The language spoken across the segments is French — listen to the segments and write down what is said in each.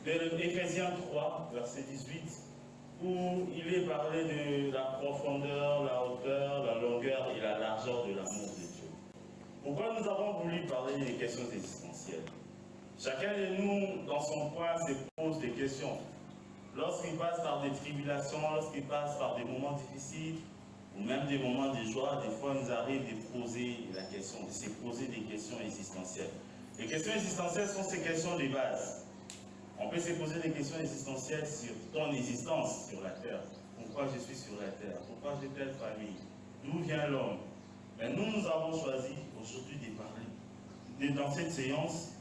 de Éphésiens 3, verset 18, où il est parlé de la profondeur, la hauteur, la longueur et la largeur de l'amour de Dieu. Pourquoi nous avons voulu parler des questions existentielles? Chacun de nous, dans son coin, se pose des questions. Lorsqu'il passe par des tribulations, lorsqu'il passe par des moments difficiles, ou même des moments de joie, des fois, il nous arrive de poser la question, de se poser des questions existentielles. Les questions existentielles sont ces questions de base. On peut se poser des questions existentielles sur ton existence sur la terre. Pourquoi je suis sur la terre? Pourquoi j'ai telle famille? D'où vient l'homme? Mais nous avons choisi aujourd'hui de parler, dans cette séance,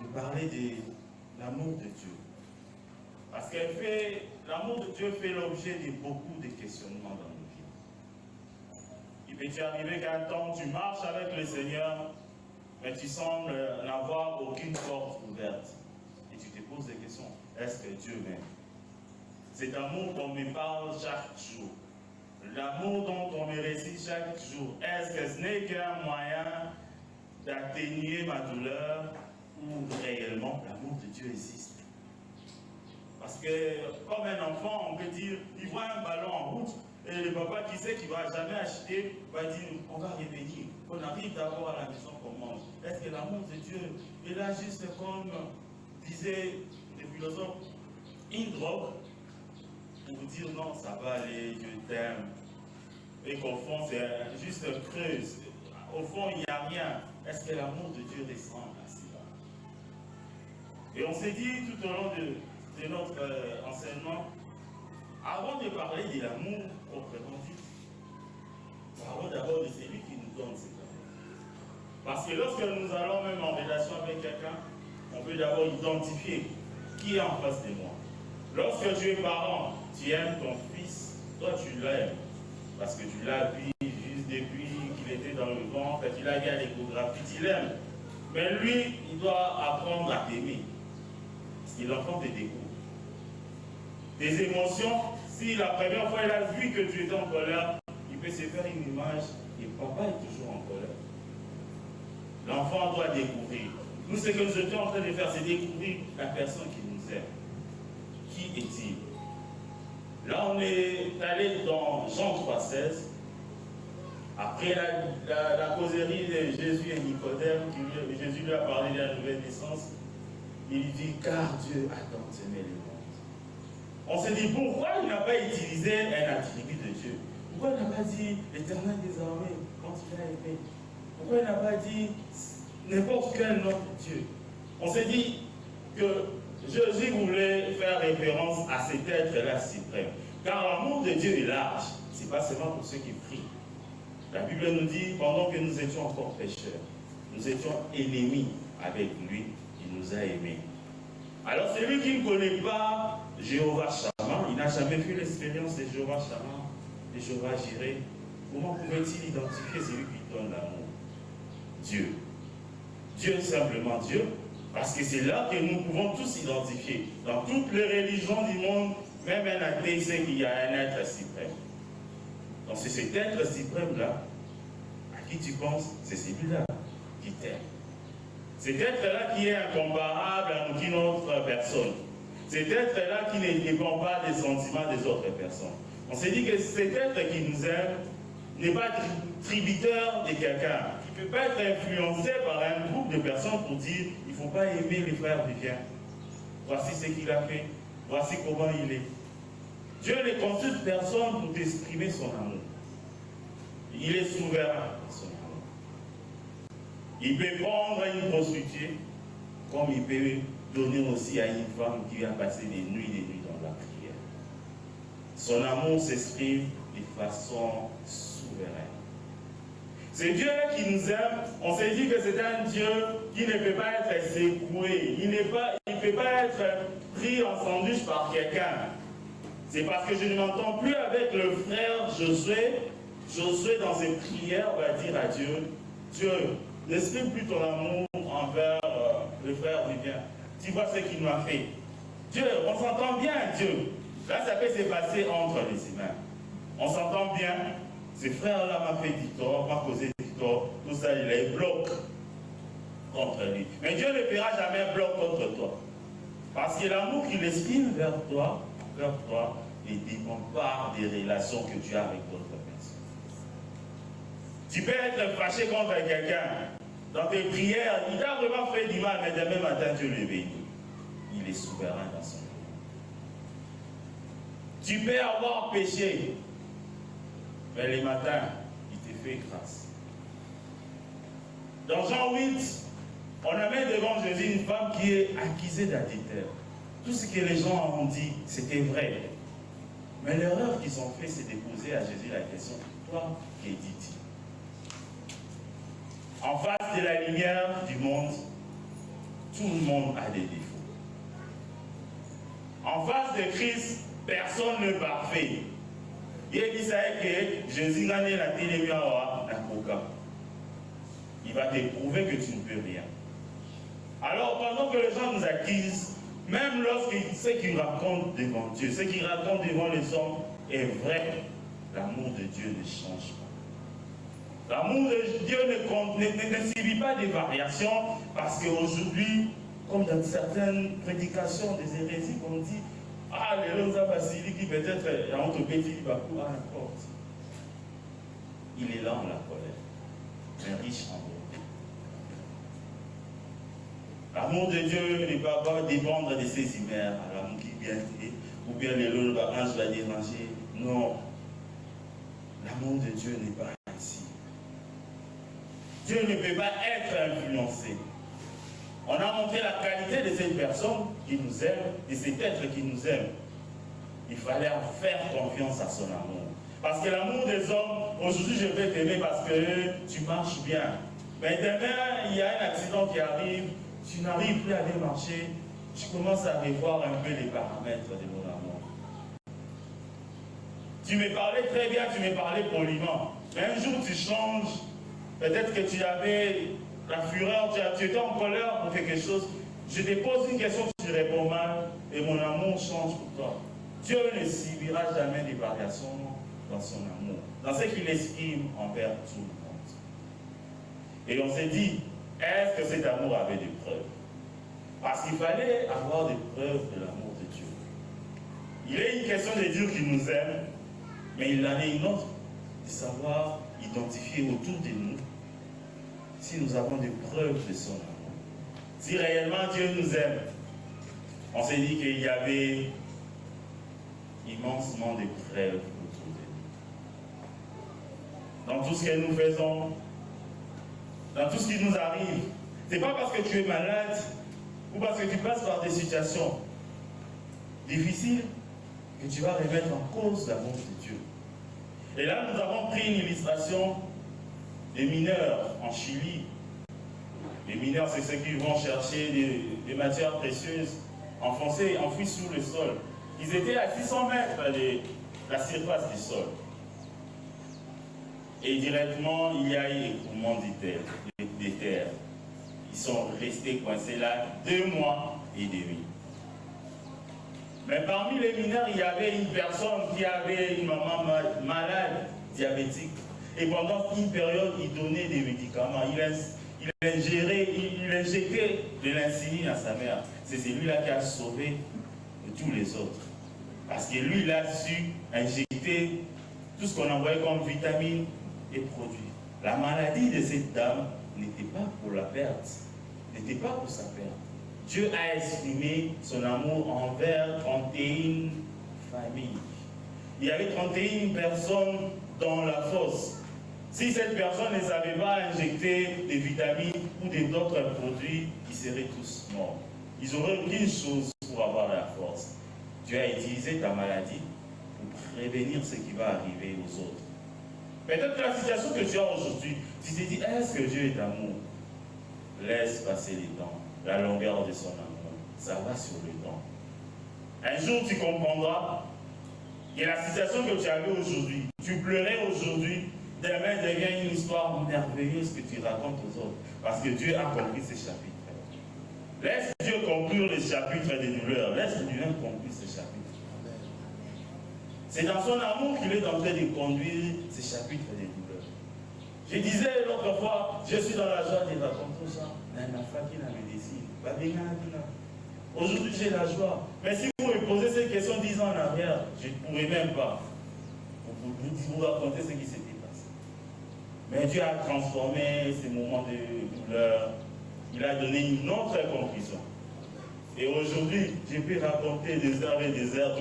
de parler de l'amour de Dieu. Parce que l'amour de Dieu fait l'objet de beaucoup de questionnements dans nos vies. Il peut t'arriver qu'un temps tu marches avec le Seigneur, mais tu sembles n'avoir aucune porte ouverte. Et tu te poses des questions. Est-ce que Dieu m'aime? Cet amour dont on me parle chaque jour. L'amour dont on me récite chaque jour. Est-ce que ce n'est qu'un moyen d'atténuer ma douleur ou réellement l'amour de Dieu existe? Parce que comme un enfant, on peut dire, il voit un ballon en route et le papa qui sait qu'il ne va jamais acheter va dire, on va revenir. On arrive d'abord à la maison qu'on mange. Est-ce que l'amour de Dieu est là juste comme disaient les philosophes, une drogue pour vous dire non, ça va aller, Dieu t'aime. Et qu'au fond, c'est juste creuse. Au fond, il n'y a rien. Est-ce que l'amour de Dieu descend ainsi là? Et on s'est dit tout au long de notre enseignement, avant de parler de l'amour proprement dit, parlons d'abord de celui qui nous donne cet amour. Parce que lorsque nous allons même en relation avec quelqu'un, on peut d'abord identifier qui est en face de moi. Lorsque tu es parent, tu aimes ton fils, toi tu l'aimes. Parce que tu l'as vu juste depuis qu'il était dans le ventre, qu'il a vu à l'échographie, tu l'aimes. Mais lui, il doit apprendre à t'aimer. Parce qu'il entend des dégoûts. Des émotions, si la première fois il a vu que tu étais en colère, il peut se faire une image et papa est toujours en colère. L'enfant doit découvrir. Nous, ce que nous étions en train de faire, c'est découvrir la personne qui nous aime. Qui est-il? Là, on est allé dans Jean 3,16. Après la causerie de Jésus et Nicodème, Jésus lui a parlé de la nouvelle naissance. Il dit, car Dieu a tant aimé le monde. On s'est dit, pourquoi il n'a pas utilisé un attribut de Dieu? Pourquoi il n'a pas dit l'Éternel des armées quand il a aimé? Pourquoi il n'a pas dit n'importe quel autre Dieu? On s'est dit que Jésus voulait faire référence à cet être-là suprême. Car l'amour de Dieu est large. Ce n'est pas seulement pour ceux qui prient. La Bible nous dit, pendant que nous étions encore pécheurs, nous étions ennemis avec lui, il nous a aimés. Alors celui qui ne connaît pas Jéhovah Shammah, il n'a jamais fait l'expérience de Jéhovah Shammah, de Jéhovah Jireh, comment pouvait-il identifier celui qui donne l'amour? Dieu. Dieu est simplement Dieu, parce que c'est là que nous pouvons tous identifier. Dans toutes les religions du monde, même un athée sait qu'il y a un être suprême. Donc c'est cet être suprême-là, à qui tu penses, c'est celui-là qui t'aime. Cet être-là qui est incomparable à aucune autre personne. Cet être-là qui ne dépend pas des sentiments des autres personnes. On s'est dit que cet être qui nous aime n'est pas tributaire de quelqu'un, qui ne peut pas être influencé par un groupe de personnes pour dire il ne faut pas aimer les frères Vivien. Voici ce qu'il a fait, voici comment il est. Dieu ne consulte personne pour exprimer son amour. Il est souverain dans son amour. Il peut prendre une prostituée, comme il peut donner aussi à une femme qui a passé des nuits dans la prière. Son amour s'exprime de façon souveraine. C'est Dieu qui nous aime. On s'est dit que c'est un Dieu qui ne peut pas être secoué. Il ne peut pas être pris en sandwich par quelqu'un. C'est parce que je ne m'entends plus avec le frère Josué. Josué, dans ses prières, va dire à Dieu, Dieu, n'exprime plus ton amour envers le frère Vivien. Tu vois ce qu'il m'a fait. Dieu, on s'entend bien, Dieu. Là, ça peut se passer entre les humains. On s'entend bien. Ce frère-là m'a fait du tort, m'a causé du tort. Tout ça, il est bloc contre lui. Mais Dieu ne fera jamais bloc contre toi. Parce que l'amour qu'il exprime vers toi, ne dépend pas des relations que tu as avec d'autres personnes. Tu peux être fâché contre quelqu'un. Dans tes prières, il t'a vraiment fait du mal, mais demain matin, Dieu le bénit. Il est souverain dans son monde. Tu peux avoir péché, mais les matins, il te fait grâce. Dans Jean 8, on amène devant Jésus une femme qui est accusée d'adultère. Tout ce que les gens ont dit, c'était vrai. Mais l'erreur qu'ils ont fait, c'est de poser à Jésus la question, toi, que dis-tu? En face de la lumière du monde, tout le monde a des défauts. En face de Christ, personne n'est parfait. Il dit ça que Jésus n'a pas la télémière d'un coca. Il va te prouver que tu ne peux rien. Alors, pendant que les gens nous accusent, même lorsque ce qu'ils racontent devant Dieu, ce qu'ils racontent devant les hommes est vrai, l'amour de Dieu ne change pas. L'amour de Dieu ne subit pas des variations parce qu'aujourd'hui, comme dans certaines prédications des hérésies, on dit ah, les Lonza Vassili qui peut-être entre petit Bakou, à n'importe. Il est lent la colère, mais riche en beauté. L'amour de Dieu ne va pas dépendre de ses humeurs, l'amour qui vient, ou bien les Lonza ange va déranger. Non. L'amour de Dieu n'est pas ainsi. Dieu ne peut pas être influencé. On a montré la qualité de cette personne qui nous aime, de cet être qui nous aime. Il fallait faire confiance à son amour. Parce que l'amour des hommes, aujourd'hui je vais t'aimer parce que tu marches bien. Mais demain, il y a un accident qui arrive, tu n'arrives plus à aller marcher, tu commences à revoir un peu les paramètres de mon amour. Tu me parlais très bien, tu me parlais poliment. Mais un jour tu changes, peut-être que tu avais la fureur, tu étais en colère pour quelque chose. Je te pose une question, tu réponds mal, et mon amour change pour toi. Dieu ne subira jamais des variations dans son amour, dans ce qu'il exprime envers tout le monde. Et on s'est dit, est-ce que cet amour avait des preuves? Parce qu'il fallait avoir des preuves de l'amour de Dieu. Il est une question de dire qu'il nous aime, mais il en est une autre, de savoir identifier autour de nous si nous avons des preuves de son amour. Si réellement Dieu nous aime, on s'est dit qu'il y avait immensement de preuves autour de nous. Dans tout ce que nous faisons, dans tout ce qui nous arrive, ce n'est pas parce que tu es malade ou parce que tu passes par des situations difficiles que tu vas remettre en cause l'amour de Dieu. Et là, nous avons pris une illustration des mineurs en Chili. Les mineurs, c'est ceux qui vont chercher des matières précieuses enfoncées, enfouies sous le sol. Ils étaient à 600 mètres de la surface du sol. Et directement, il y a eu l'écoulement des terres. Ils sont restés coincés là 2 mois et demi. Mais parmi les mineurs, il y avait une personne qui avait une maman malade, diabétique. Et pendant une période, il donnait des médicaments. Il injectait de l'insuline à sa mère. C'est celui-là qui a sauvé tous les autres. Parce que lui, il a su injecter tout ce qu'on envoyait comme vitamines et produits. La maladie de cette dame n'était pas pour la perte, n'était pas pour sa perte. Dieu a exprimé son amour envers 31 familles. Il y avait 31 personnes dans la fosse. Si cette personne ne savait pas injecter des vitamines ou d'autres produits, ils seraient tous morts. Ils n'auraient aucune chose pour avoir la force. Dieu a utilisé ta maladie pour prévenir ce qui va arriver aux autres. Peut-être que la situation que tu as aujourd'hui, tu te dis, est-ce que Dieu est amour? Laisse passer les temps, la longueur de son amour, ça va sur le temps. Un jour, tu comprendras que la situation que tu avais aujourd'hui, tu pleurais aujourd'hui, demain devient une histoire merveilleuse que tu racontes aux autres. Parce que Dieu a compris ces chapitres. Laisse Dieu conclure les chapitres des douleurs. Laisse Dieu conclure ces chapitres. C'est dans son amour qu'il est en train de conduire ces chapitres des douleurs. Je disais l'autre fois, je suis dans la joie de raconter ça. Aujourd'hui, j'ai la joie. Mais si vous me posez cette question 10 ans en arrière, je ne pourrais même pas vous raconter ce qui s'était passé. Mais Dieu a transformé ces moments de douleur. Il a donné une autre conclusion. Et aujourd'hui, je peux raconter des heures et des heures.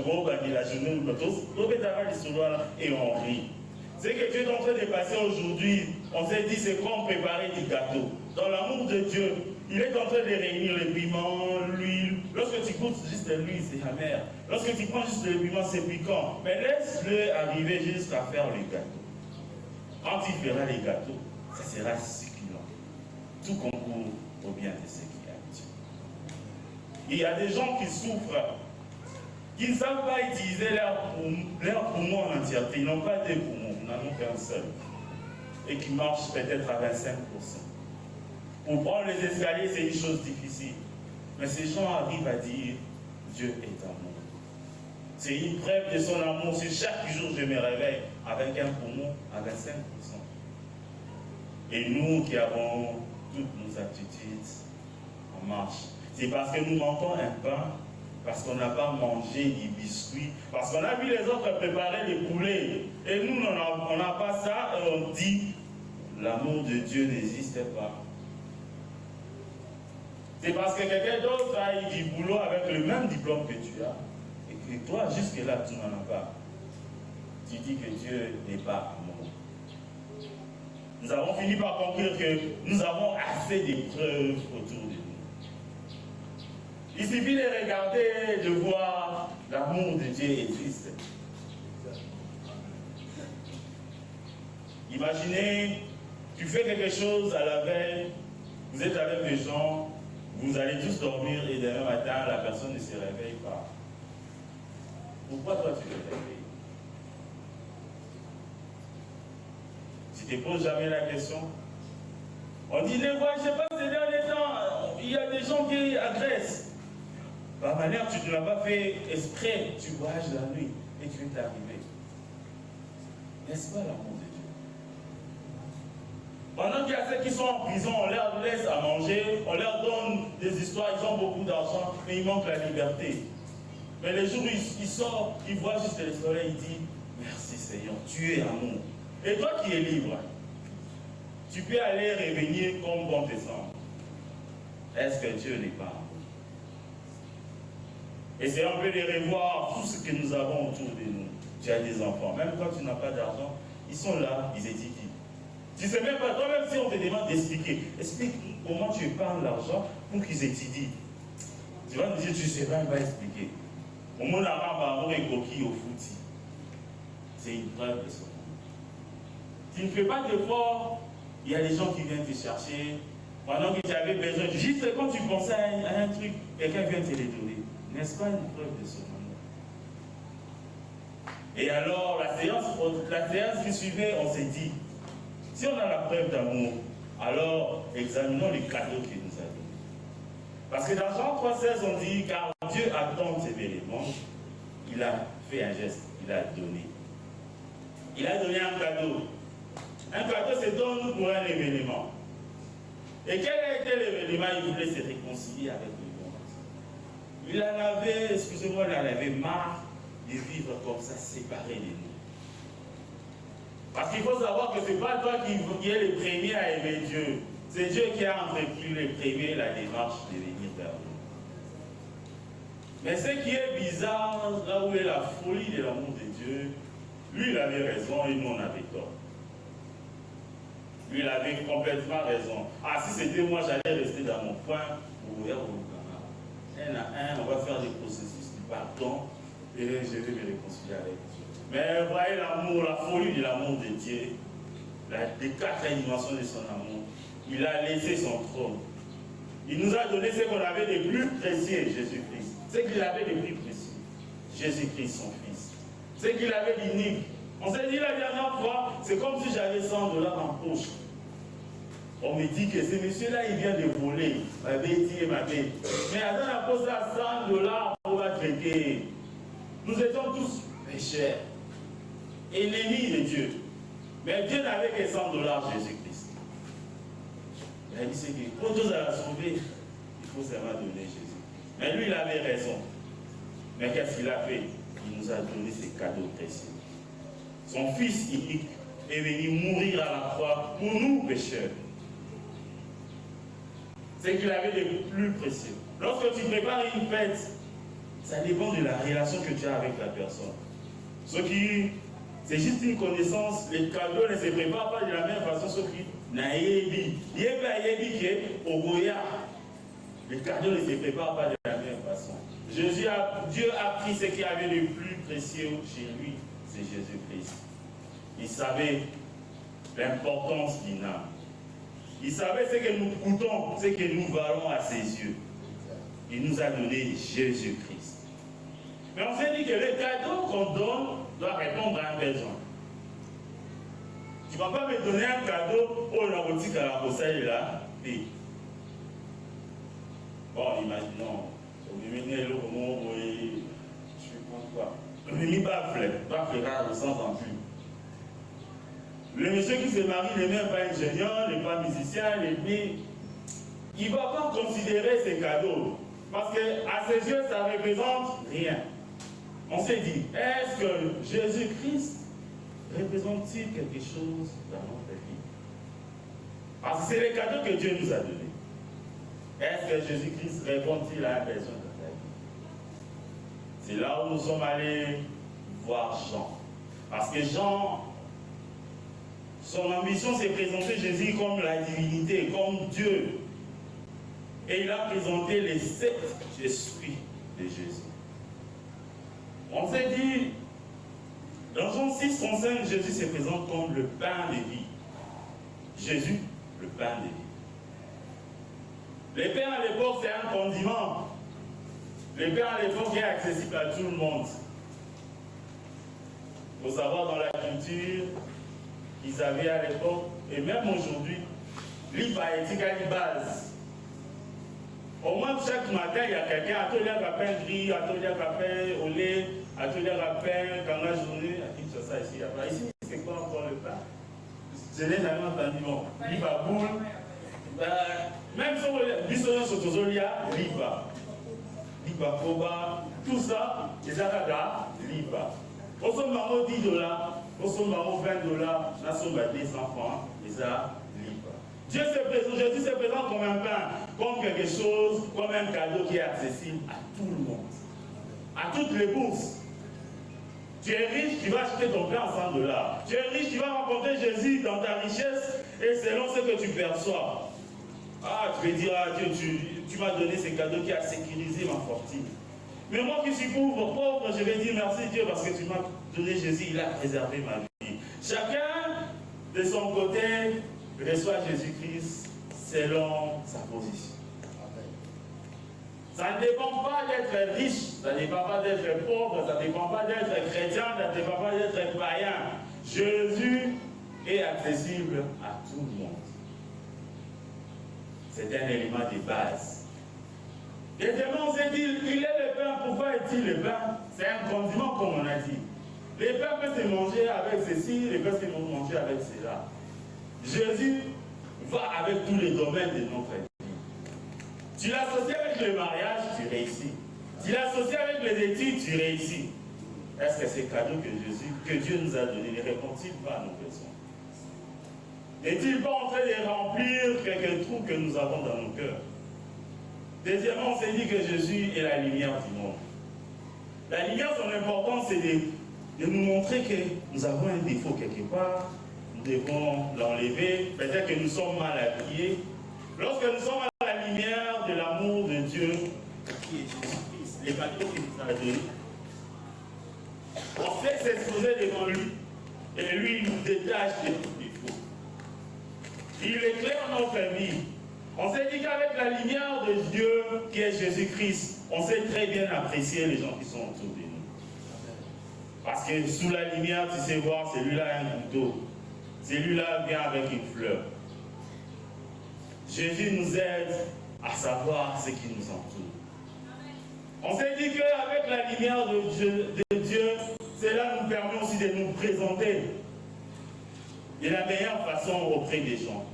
Et on rit. C'est que Dieu est en train de passer aujourd'hui. On s'est dit, c'est comme préparer du gâteau. Dans l'amour de Dieu, il est en train de réunir le piment, l'huile. Lorsque tu goûtes juste l'huile, c'est amer. Lorsque tu prends juste le piment, c'est piquant. Mais laisse-le arriver jusqu'à faire le gâteau. Quand il fera les gâteaux, ça sera succulent. Tout concourt au bien de ceux qui aiment Dieu. Il y a des gens qui souffrent, qui ne savent pas utiliser leur poumon en entièreté. Ils n'ont pas de poumons, ils n'en ont qu'un seul. Et qui marchent peut-être à 25%. Pour prendre les escaliers, c'est une chose difficile. Mais ces gens arrivent à dire, Dieu est amour. C'est une preuve de son amour. Si chaque jour je me réveille avec un poumon à 25%. Et nous qui avons toutes nos aptitudes, on marche. C'est parce que nous manquons un pain, parce qu'on n'a pas mangé des biscuits, parce qu'on a vu les autres préparer des poulets. Et nous, on n'a pas ça, et on dit, l'amour de Dieu n'existe pas. C'est parce que quelqu'un d'autre a eu du boulot avec le même diplôme que tu as, et que toi, jusque-là, tu n'en as pas. Tu dis que Dieu n'est pas amour. Nous avons fini par conclure que nous avons assez d'épreuves autour de nous. Il suffit de regarder, de voir l'amour de Dieu est triste. Imaginez, tu fais quelque chose à la veille, vous êtes avec des gens, vous allez tous dormir et demain matin, la personne ne se réveille pas. Pourquoi toi tu te réveilles? Tu ne te poses jamais la question. On dit, les voyages pas ces derniers temps, il y a des gens qui agressent. Par manière, tu ne l'as pas fait exprès, tu voyages la nuit et tu es arrivé. N'est-ce pas l'amour de Dieu? Pendant qu'il y a ceux qui sont en prison, on leur laisse à manger, on leur donne des histoires, ils ont beaucoup d'argent, mais il manque la liberté. Mais les jours où ils sortent, ils voient juste le soleil, ils disent, merci Seigneur, tu es amour. Et toi qui es libre, tu peux aller revenir comme bon te semble. Est-ce que Dieu n'est pas amour? Et c'est un peu de revoir tout ce que nous avons autour de nous. Tu as des enfants, même quand tu n'as pas d'argent, ils sont là, ils étudient. Tu ne sais même pas, toi-même si on te demande d'expliquer, explique comment tu épargnes l'argent pour qu'ils étudient. Tu vas nous dire, tu ne sais même pas expliquer. Au monde amour et coquille au fouti. C'est une preuve de son amour. Tu ne fais pas d'effort, il y a des gens qui viennent te chercher. Pendant que tu avais besoin, juste quand tu pensais à un truc, quelqu'un vient te le donner. N'est-ce pas une preuve de son amour? Et alors, la séance qui suivait, on s'est dit, si on a la preuve d'amour, alors examinons les cadeaux qu'il nous a donnés. Parce que dans Jean 3,16, on dit, car Dieu attend ces éléments, il a fait un geste, il a donné. Il a donné un cadeau. Un cadeau, c'est donné pour un événement. Et quel a été l'événement? Il voulait se réconcilier avec lui. Il en avait, excusez-moi, il en avait marre de vivre comme ça, séparé de nous. Parce qu'il faut savoir que ce n'est pas toi qui es le premier à aimer Dieu. C'est Dieu qui a entrepris le premier la démarche de venir vers nous. Mais ce qui est bizarre, là où est la folie de l'amour de Dieu, lui il avait raison et nous on avait tort. Lui il avait complètement raison. Ah, si c'était moi, j'allais rester dans mon coin pour ouvrir mon un à un, on va faire des processus du pardon et je vais me réconcilier avec Dieu. Mais voyez l'amour, la folie de l'amour de Dieu, les quatre dimensions de son amour. Il a laissé son trône. Il nous a donné ce qu'on avait de plus précieux, Jésus-Christ. Ce qu'il avait de plus précieux, Jésus-Christ, son Fils. Ce qu'il avait d'unique. On s'est dit la dernière fois, c'est comme si j'avais 100 $ en poche. On me dit que ce monsieur-là, il vient de voler. Ma bêtise et ma bête. Mais à la pose à 100 $ on va traiter. Nous étions tous pécheurs, ennemis de Dieu. Mais Dieu n'avait que 100 $ Jésus-Christ. Il a dit c'est que pour Dieu à la sauver, il faut seulement donner Jésus-Christ. Mais lui, il avait raison. Mais qu'est-ce qu'il a fait? Il nous a donné ses cadeaux précieux. Son Fils unique est venu mourir à la croix pour nous, pécheurs. C'est qu'il avait le plus précieux. Lorsque tu prépares une fête, ça dépend de la relation que tu as avec la personne. Ce qui, c'est juste une connaissance, les cadeaux ne se préparent pas de la même façon, ce qui n'a yebi. Les cadeaux ne se préparent pas de la même façon. Dieu a pris ce qu'il avait de plus précieux chez lui, c'est Jésus-Christ. Il savait l'importance qu'il a. Il savait ce que nous coûtons, ce que nous valons à ses yeux. Il nous a donné Jésus-Christ. Mais on s'est dit que le cadeau qu'on donne doit répondre à un besoin. Tu ne vas pas me donner un cadeau pour la boutique à la conseil là. Et bon, imaginons, je pense quoi. Le baffle au sens en plus. Le monsieur qui se marie n'est même pas ingénieur, n'est pas musicien, il ne va pas considérer ses cadeaux. Parce qu'à ses yeux, ça ne représente rien. On s'est dit, est-ce que Jésus-Christ représente-t-il quelque chose dans notre vie? Parce que c'est les cadeaux que Dieu nous a donnés. Est-ce que Jésus-Christ répond-il à un besoin de ta vie? C'est là où nous sommes allés voir Jean. Parce que Jean, son ambition, c'est présenter Jésus comme la divinité, comme Dieu. Et il a présenté les 7 esprits de Jésus. On s'est dit, dans Jean 6, 35, Jésus se présente comme le pain de vie. Jésus, le pain de vie. Le pain à l'époque, c'est un condiment. Le pain à l'époque est accessible à tout le monde. Il faut savoir, dans la culture qu'ils avaient à l'époque, et même aujourd'hui, l'hypaétique a une base. Au moins, chaque matin, il y a quelqu'un, atelier à pain gris, atelier à pain au lait, atelier à pain, quand la journée, ça ici, ici, c'est quoi encore le pain? Je n'ai jamais entendu, bon, liba boule, même sur le bisonnier sotozolia, liba koba, tout ça, les aradas, liba. Au sommet, $10, au sommet, $20, là, sont des enfants, les a liba. Dieu se présente, Jésus se présente comme un pain, comme quelque chose, comme un cadeau qui est accessible à tout le monde, à toutes les bourses. Tu es riche, tu vas acheter ton pain à $100. Tu es riche, tu vas rencontrer Jésus dans ta richesse et selon ce que tu perçois. Ah, tu vais dire, ah Dieu, tu m'as donné ce cadeau qui a sécurisé ma fortune. Mais moi qui suis pauvre, je vais dire merci Dieu parce que tu m'as donné Jésus, il a préservé ma vie. Chacun de son côté reçoit Jésus-Christ selon sa position. Ça ne dépend pas d'être riche, ça ne dépend pas d'être pauvre, ça ne dépend pas d'être chrétien, ça ne dépend pas d'être païen. Jésus est accessible à tout le monde. C'est un élément de base. Deuxièmement, on s'est dit, il est le pain. Pourquoi est-il le pain? C'est un condiment, comme on a dit. Les pains peuvent se manger avec ceci, les pains peuvent se manger avec cela. Jésus va avec tous les domaines de notre vie. Tu l'associes avec le mariage, tu réussis. Tu l'associes avec les études, tu réussis. Est-ce que ces cadeaux que Dieu nous a donnés ne répondent-ils pas à nos besoins? N'est-il pas en train de remplir quelques trous que nous avons dans nos cœurs? Deuxièmement, on s'est dit que Jésus est la lumière du monde. La lumière, son importance, c'est de nous montrer que nous avons un défaut quelque part. Nous devons l'enlever. Peut-être que nous sommes mal habillés. Lorsque nous sommes à la lumière de l'amour de Dieu, qui est Jésus-Christ, les cadeaux qu'il nous a donnés, on fait s'exposer devant lui. Et lui, il nous détache de tout défaut. Il éclaire notre vie. On s'est dit qu'avec la lumière de Dieu, qui est Jésus-Christ, on sait très bien apprécier les gens qui sont autour de nous. Parce que sous la lumière, tu sais voir, celui-là a un couteau. Celui-là vient avec une fleur. Jésus nous aide à savoir ce qui nous entoure. On s'est dit qu'avec la lumière de Dieu, cela nous permet aussi de nous présenter de la meilleure façon auprès des gens.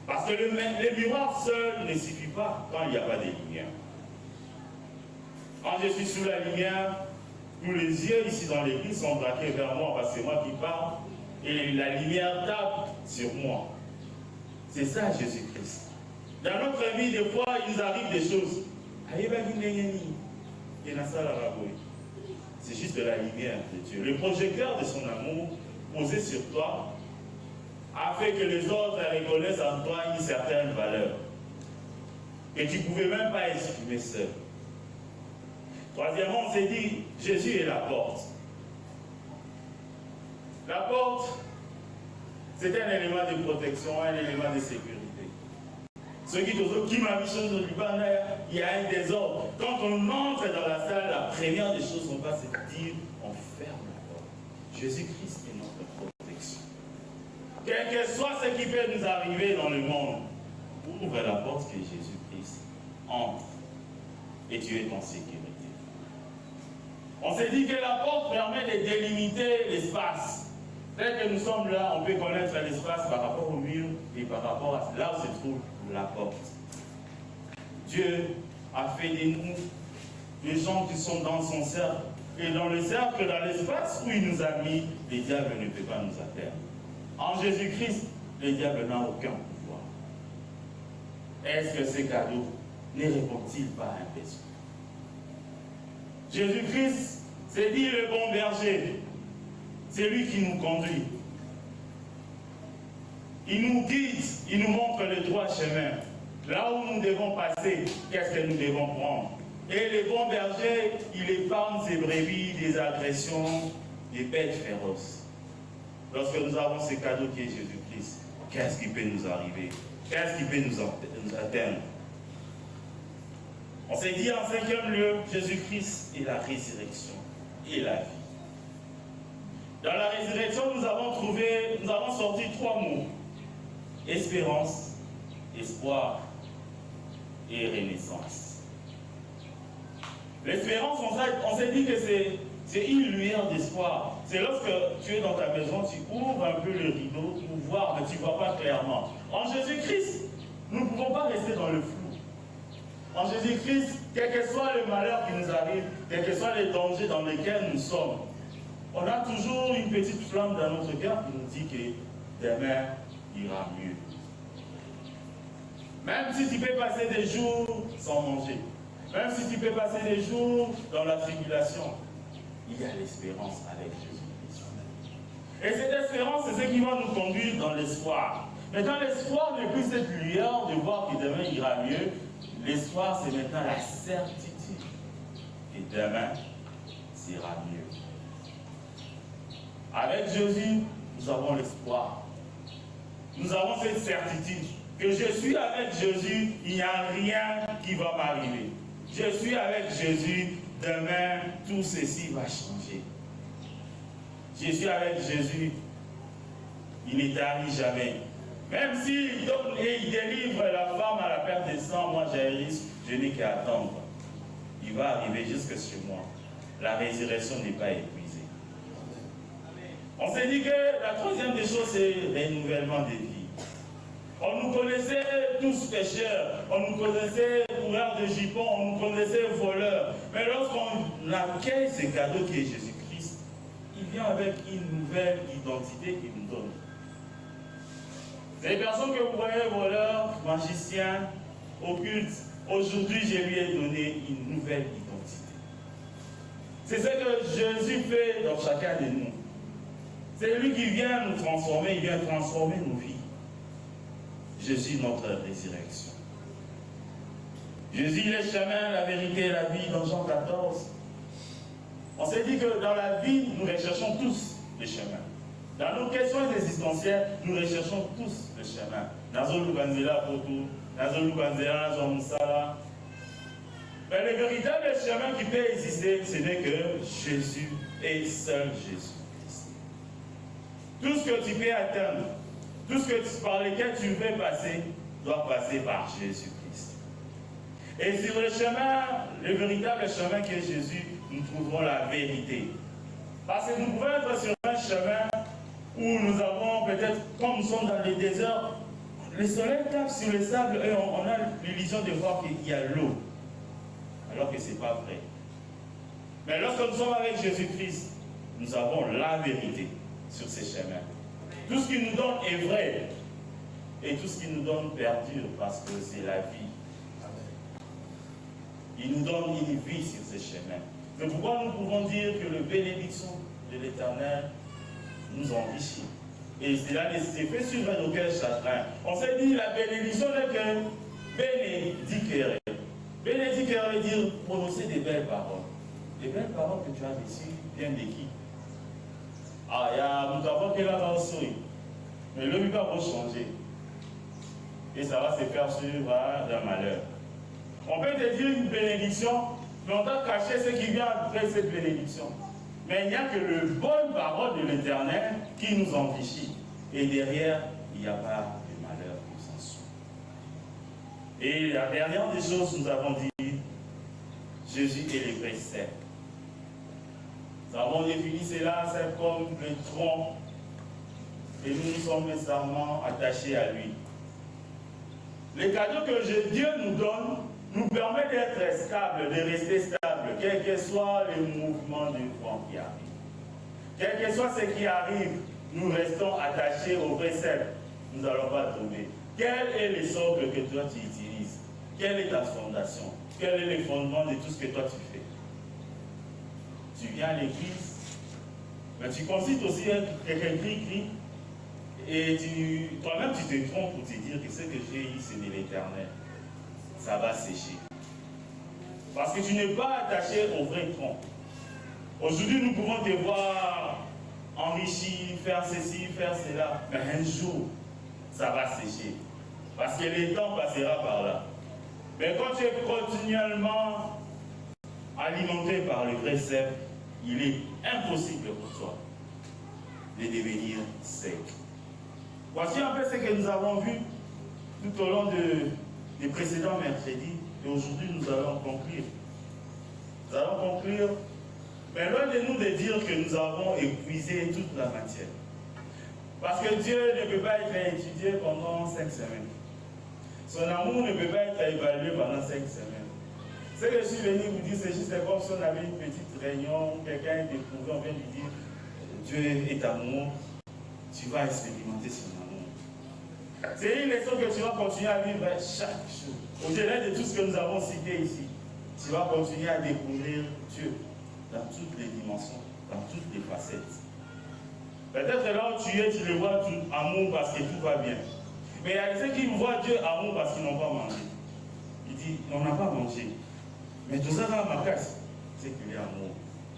Parce que le miroir seul ne suffit pas quand il n'y a pas de lumière. Quand je suis sous la lumière, tous les yeux ici dans l'église sont braqués vers moi parce que c'est moi qui parle et la lumière tape sur moi. C'est ça Jésus-Christ. Dans notre vie, des fois, il nous arrive des choses. C'est juste de la lumière de Dieu. Le projecteur de son amour posé sur toi a fait que les autres reconnaissent en toi une certaine valeur que tu ne pouvais même pas exprimer seul. Troisièmement, on s'est dit, Jésus est la porte. La porte, c'est un élément de protection, un élément de sécurité. Ceux qui m'a mis chose au Liban, il y a un désordre. Quand on entre dans la salle, la première des choses qu'on va se dire, on ferme la porte. Jésus-Christ est notre protection. Quel que soit ce qui peut nous arriver dans le monde, ouvre la porte que Jésus-Christ entre et tu es en sécurité. On s'est dit que la porte permet de délimiter l'espace. Dès que nous sommes là, on peut connaître l'espace par rapport au mur et par rapport à là où se trouve la porte. Dieu a fait de nous des gens qui sont dans son cercle. Et dans le cercle, dans l'espace où il nous a mis, les diables ne peuvent pas nous atteindre. En Jésus-Christ, les diables n'ont aucun pouvoir. Est-ce que ces cadeaux ne répondent-ils pas à un besoin? Jésus-Christ, c'est dit le bon berger. C'est lui qui nous conduit. Il nous guide, il nous montre le droit chemin. Là où nous devons passer, qu'est-ce que nous devons prendre? Et le bon berger, il épargne ses brebis des agressions des bêtes féroces. Lorsque nous avons ce cadeau qui est Jésus-Christ, qu'est-ce qui peut nous arriver? Qu'est-ce qui peut nous atteindre? On s'est dit en cinquième lieu, Jésus-Christ est la résurrection et la vie. Dans la résurrection, nous avons sorti trois mots. Espérance, espoir et renaissance. L'espérance, on s'est dit que c'est une lueur d'espoir. C'est lorsque tu es dans ta maison, tu ouvres un peu le rideau pour voir, mais tu ne vois pas clairement. En Jésus-Christ, nous ne pouvons pas rester dans le flou. En Jésus-Christ, quel que soit le malheur qui nous arrive, quels que soient les dangers dans lesquels nous sommes, on a toujours une petite flamme dans notre cœur qui nous dit que demain ira mieux. Même si tu peux passer des jours sans manger, même si tu peux passer des jours dans la tribulation, il y a l'espérance avec Jésus-Christ. Et cette espérance, c'est ce qui va nous conduire dans l'espoir. Maintenant, l'espoir n'est plus cette lueur de voir que demain ira mieux. L'espoir, c'est maintenant la certitude que demain ira mieux. Avec Jésus, nous avons l'espoir. Nous avons cette certitude que je suis avec Jésus, il n'y a rien qui va m'arriver. Je suis avec Jésus, demain, tout ceci va changer. Je suis avec Jésus, il ne tarit jamais. Même s'il donne et il délivre la femme à la perte de sang, moi j'ai un risque, je n'ai qu'à attendre. Il va arriver jusque sur moi. La résurrection n'est pas épuisée. On s'est dit que la troisième des choses, c'est le renouvellement des vies. On nous connaissait tous pécheurs, on nous connaissait coureurs de jupons, on nous connaissait voleurs. Mais lorsqu'on accueille ce cadeau qui est Jésus-Christ, il vient avec une nouvelle identité qu'il nous donne. Les personnes que vous voyez, voleurs, magiciens, occultes, aujourd'hui je lui ai donné une nouvelle identité. C'est ce que Jésus fait dans chacun de nous. C'est lui qui vient nous transformer, il vient transformer nos vies. Jésus, notre résurrection. Jésus, le chemin, la vérité et la vie, dans Jean 14. On s'est dit que dans la vie, nous recherchons tous le chemin. Dans nos questions existentielles, nous recherchons tous le chemin. Mais le véritable chemin qui peut exister, ce n'est que Jésus et seul Jésus. Tout ce que tu peux atteindre, tout ce par lequel tu veux passer, doit passer par Jésus-Christ. Et sur le chemin, le véritable chemin qui est Jésus, nous trouverons la vérité. Parce que nous pouvons être sur un chemin où nous avons peut-être, comme nous sommes dans les déserts, le soleil tape sur le sable et on a l'illusion de voir qu'il y a l'eau. Alors que ce n'est pas vrai. Mais lorsque nous sommes avec Jésus-Christ, nous avons la vérité sur ces chemins. Tout ce qu'il nous donne est vrai. Et tout ce qu'il nous donne perdure parce que c'est la vie. Il nous donne une vie sur ces chemins. C'est pourquoi nous pouvons dire que le bénédiction de l'Éternel nous enrichit. Et cela ne s'est fait sur aucun chagrin. On s'est dit la bénédiction n'est que bénédicere. Bénédicere veut dire prononcer des belles paroles. Les belles paroles que tu as reçues viennent de qui? Ah, il y a mon travail qui est là aussi. Mais le but va changer. Et ça va se faire sur d'un malheur. On peut te dire une bénédiction, mais on doit cacher ce qui vient après cette bénédiction. Mais il n'y a que le bonne parole de l'Éternel qui nous enrichit. Et derrière, il n'y a pas de malheur qui s'en suit. Et la dernière des choses, nous avons dit, Jésus est le précepte. Nous avons défini cela, c'est comme le tronc. Et nous nous sommes nécessairement attachés à lui. Les cadeaux que Dieu nous donne nous permettent d'être stables, de rester stables, quel que soit le mouvement du vent qui arrive. Quel que soit ce qui arrive, nous restons attachés au précepte. Nous n'allons pas tomber. Quel est le socle que toi tu utilises? Quelle est ta fondation? Quel est le fondement de tout ce que toi tu fais? Tu viens à l'église, mais tu consultes aussi quelqu'un qui crie, et toi-même tu te trompes pour te dire que ce que j'ai eu c'est de l'Éternel. Ça va sécher. Parce que tu n'es pas attaché au vrai tronc. Aujourd'hui, nous pouvons te voir enrichi, faire ceci, faire cela. Mais un jour, ça va sécher. Parce que le temps passera par là. Mais quand tu es continuellement alimenté par le précepte, il est impossible pour toi de devenir sec. Voici un peu ce que nous avons vu tout au long des précédents mercredis. Et aujourd'hui, nous allons conclure. Nous allons conclure. Mais loin de nous de dire que nous avons épuisé toute la matière. Parce que Dieu ne peut pas être étudié pendant 5 semaines. Son amour ne peut pas être évalué pendant 5 semaines. Ce que je suis venu vous dire, c'est juste comme si on avait une petite réunion, quelqu'un découvrait, on vient lui dire Dieu est amour, tu vas expérimenter son amour. C'est une leçon que tu vas continuer à vivre chaque jour. Au-delà de tout ce que nous avons cité ici, tu vas continuer à découvrir Dieu dans toutes les dimensions, dans toutes les facettes. Peut-être là où tu es, tu le vois tout amour parce que tout va bien. Mais il y a ceux qui voient Dieu amour parce qu'ils n'ont pas mangé. Il dit, on n'a pas mangé. Mais tout ça dans ma casse, c'est qu'il est amour.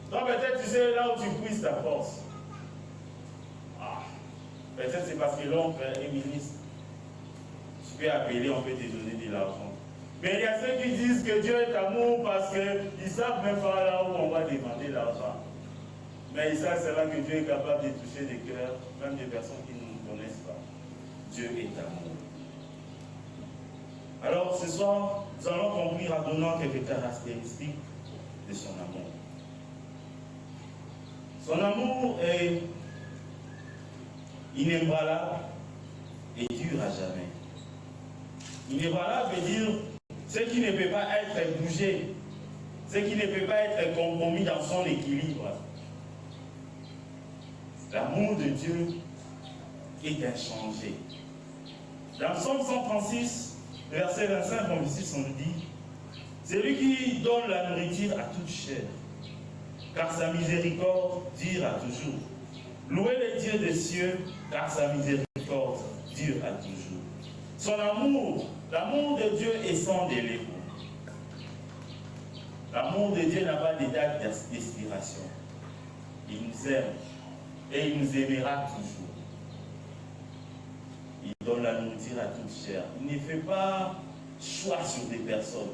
Donc peut-être tu sais là où tu puisses ta force. Ah, peut-être c'est parce que l'oncle est ministre. Tu peux appeler, on peut te donner de l'argent. Mais il y a ceux qui disent que Dieu est amour parce qu'ils ne savent même pas là où on va demander l'argent. Mais ils savent cela que Dieu est capable de toucher des cœurs, même des personnes qui ne nous connaissent pas. Dieu est amour. Alors ce soir, nous allons conclure en donnant quelques caractéristiques de son amour. Son amour est inébranlable et dur à jamais. Inébranlable veut dire ce qui ne peut pas être bougé, ce qui ne peut pas être compromis dans son équilibre. L'amour de Dieu est inchangé. Dans Psaume 136, verset 25, on dit c'est lui qui donne la nourriture à toute chair, car sa miséricorde dure à toujours. Louez le Dieu des cieux, car sa miséricorde dure à toujours. Son amour, l'amour de Dieu est sans délai. L'amour de Dieu n'a pas de date d'expiration. Il nous aime et il nous aimera toujours. Il donne la nourriture à toute chair. Il ne fait pas choix sur des personnes.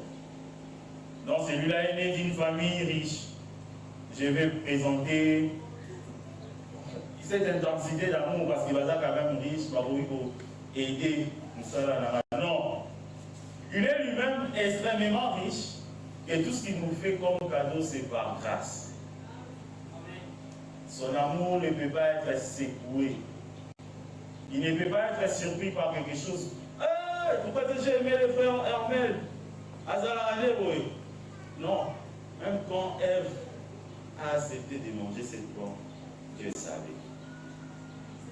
Non, celui-là est né d'une famille riche. Je vais présenter cette intensité d'amour parce qu'il va être quand même riche, pour aider. Non. Il est lui-même extrêmement riche et tout ce qu'il nous fait comme cadeau, c'est par grâce. Son amour ne peut pas être secoué. Il ne peut pas être surpris par quelque chose. Hey, pourquoi j'ai aimé le frère Hermel? Non. Même quand Ève a accepté de manger cette pomme, Dieu savait.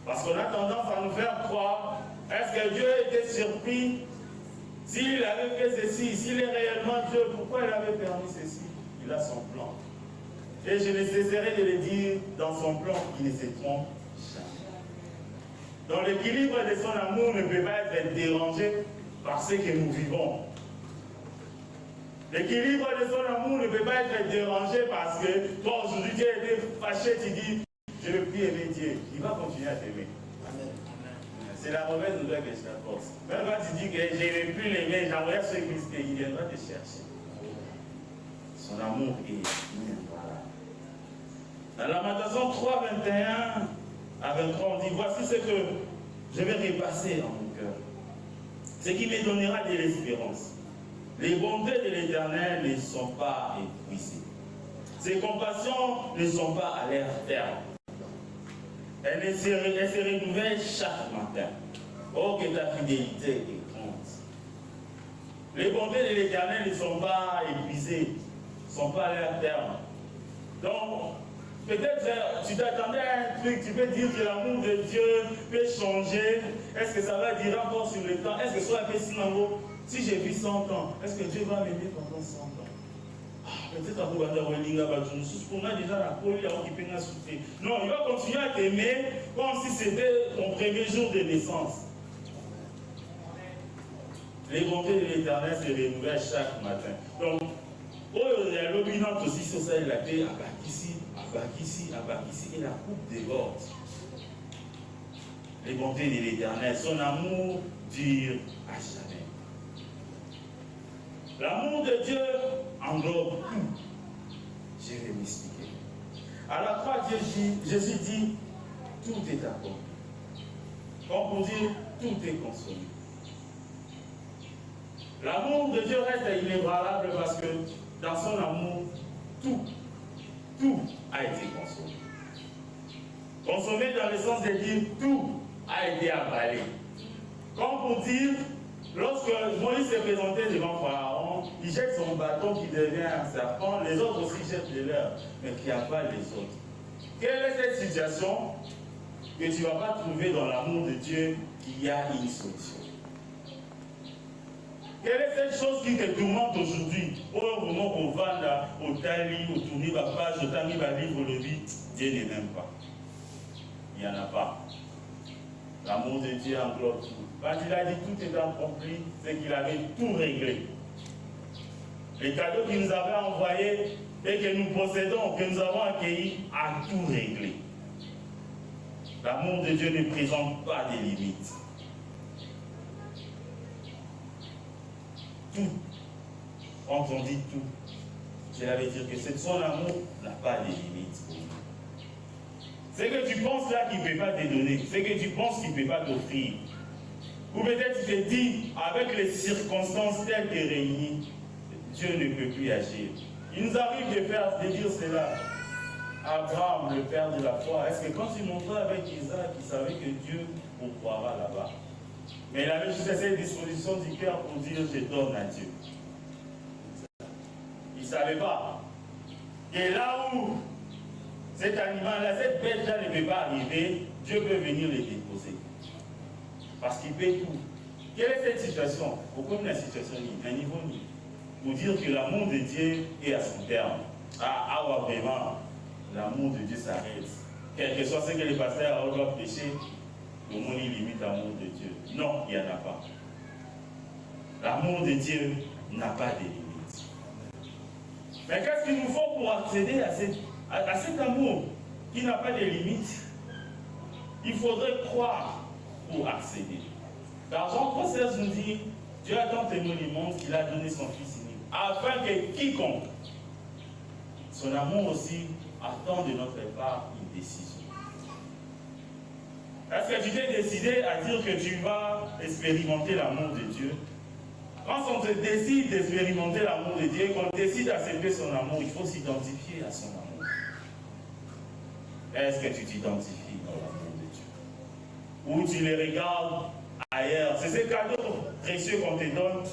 Parce qu'on a tendance à nous faire croire, est-ce que Dieu était surpris s'il avait fait ceci, s'il est réellement Dieu, pourquoi il avait permis ceci? Il a son plan. Et je ne cesserai de le dire, dans son plan, il ne se trompe jamais. Donc l'équilibre de son amour ne peut pas être dérangé par ce que nous vivons. L'équilibre de son amour ne peut pas être dérangé parce que toi aujourd'hui tu as été fâché, tu dis, je ne veux plus aimer Dieu. Il va continuer à t'aimer. C'est la mauvaise nouvelle que je t'apporte. Même quand tu dis que je ne veux plus l'aimer, j'aimerais ce Christ, il viendra te chercher. Son amour est inébranlable. Dans Lamentation 3, 21 à 23, on dit, voici ce que je vais repasser en mon cœur. Ce qui me donnera de l'espérance. Les bontés de l'Éternel ne sont pas épuisées. Ses compassions ne sont pas à l'air terme. Elle se renouvelle chaque matin. Oh, que ta fidélité est grande. Les bontés de l'Éternel ne sont pas épuisées, ne sont pas à l'air terme. Donc, peut-être tu t'attendais à un truc, tu peux dire que l'amour de Dieu peut changer. Est-ce que ça va durer encore sur le temps? Est-ce que soit fait si j'ai vu 100 ans, est-ce que Dieu va m'aimer pendant 100 ans? Peut-être à vous on a déjà la folie qui peut nous souffrir. Non, il va continuer à t'aimer comme si c'était ton premier jour de naissance. Les bontés de l'Éternel se renouvellent chaque matin. Donc, il y a l'obéissance aussi sur ça, il a été ici, et la coupe déborde. Les bontés de l'Éternel, son amour dure à jamais. L'amour de Dieu englobe tout. Je vais m'expliquer. À la croix, Jésus dit, tout est accompli. Comme pour dire, tout est consommé. L'amour de Dieu reste inébranlable parce que dans son amour, tout a été consommé. Consommé dans le sens de dire, tout a été avalé. Comme pour dire, lorsque Moïse s'est présenté devant Pharaon, il jette son bâton qui devient un serpent, les autres aussi jettent le leur, mais qui avalent les autres. Quelle est cette situation que tu ne vas pas trouver dans l'amour de Dieu qu'il y a une solution? Quelle est cette chose qui te tourmente aujourd'hui? Au moment qu'on va là, au tali, au tourner ma page, au tali, ma livre, le vide, Dieu ne m'aime pas. Il n'y en a pas. L'amour de Dieu englobe tout. Quand il a dit tout est accompli, c'est qu'il avait tout réglé. Les cadeaux qu'il nous avait envoyés et que nous possédons, que nous avons accueillis, a tout réglé. L'amour de Dieu ne présente pas de limites. Tout. Quand on dit tout, cela veut dire que son amour n'a pas de limites. C'est que tu penses là qu'il ne peut pas te donner, c'est que tu penses qu'il ne peut pas t'offrir. Ou peut-être tu te dis, avec les circonstances telles que réunies, Dieu ne peut plus agir. Il nous arrive de dire cela. Abraham, le père de la foi, est-ce que quand il montait avec Isaac, il savait que Dieu pourvoira là-bas? Mais il avait juste cette disposition du cœur pour dire, je donne à Dieu. Il ne savait pas. Et là où cet animal-là, cette bête-là ne peut pas arriver, Dieu peut venir les déposer. Parce qu'il paie tout. Quelle est cette situation? Pourquoi la situation à un niveau ni? Pour dire que l'amour de Dieu est à son terme. Vraiment, l'amour de Dieu s'arrête. Quel que soit ce que les pasteurs doivent pécher, le monde limite l'amour de Dieu. Non, il n'y en a pas. L'amour de Dieu n'a pas de limite. Mais qu'est-ce qu'il nous faut pour accéder à cet amour qui n'a pas de limite? Il faudrait croire pour accéder. Car Jean 3,16 nous dit, Dieu a tant aimé le monde qu'il a donné son Fils unique, afin que quiconque, son amour aussi, attend de notre part une décision. Est-ce que tu t'es décidé à dire que tu vas expérimenter l'amour de Dieu? Quand on se décide d'expérimenter l'amour de Dieu, qu'on décide d'accepter son amour, il faut s'identifier à son amour. Est-ce que tu t'identifies dans l'amour de Dieu? Ou tu les regardes ailleurs? C'est ces cadeaux précieux qu'on te donne.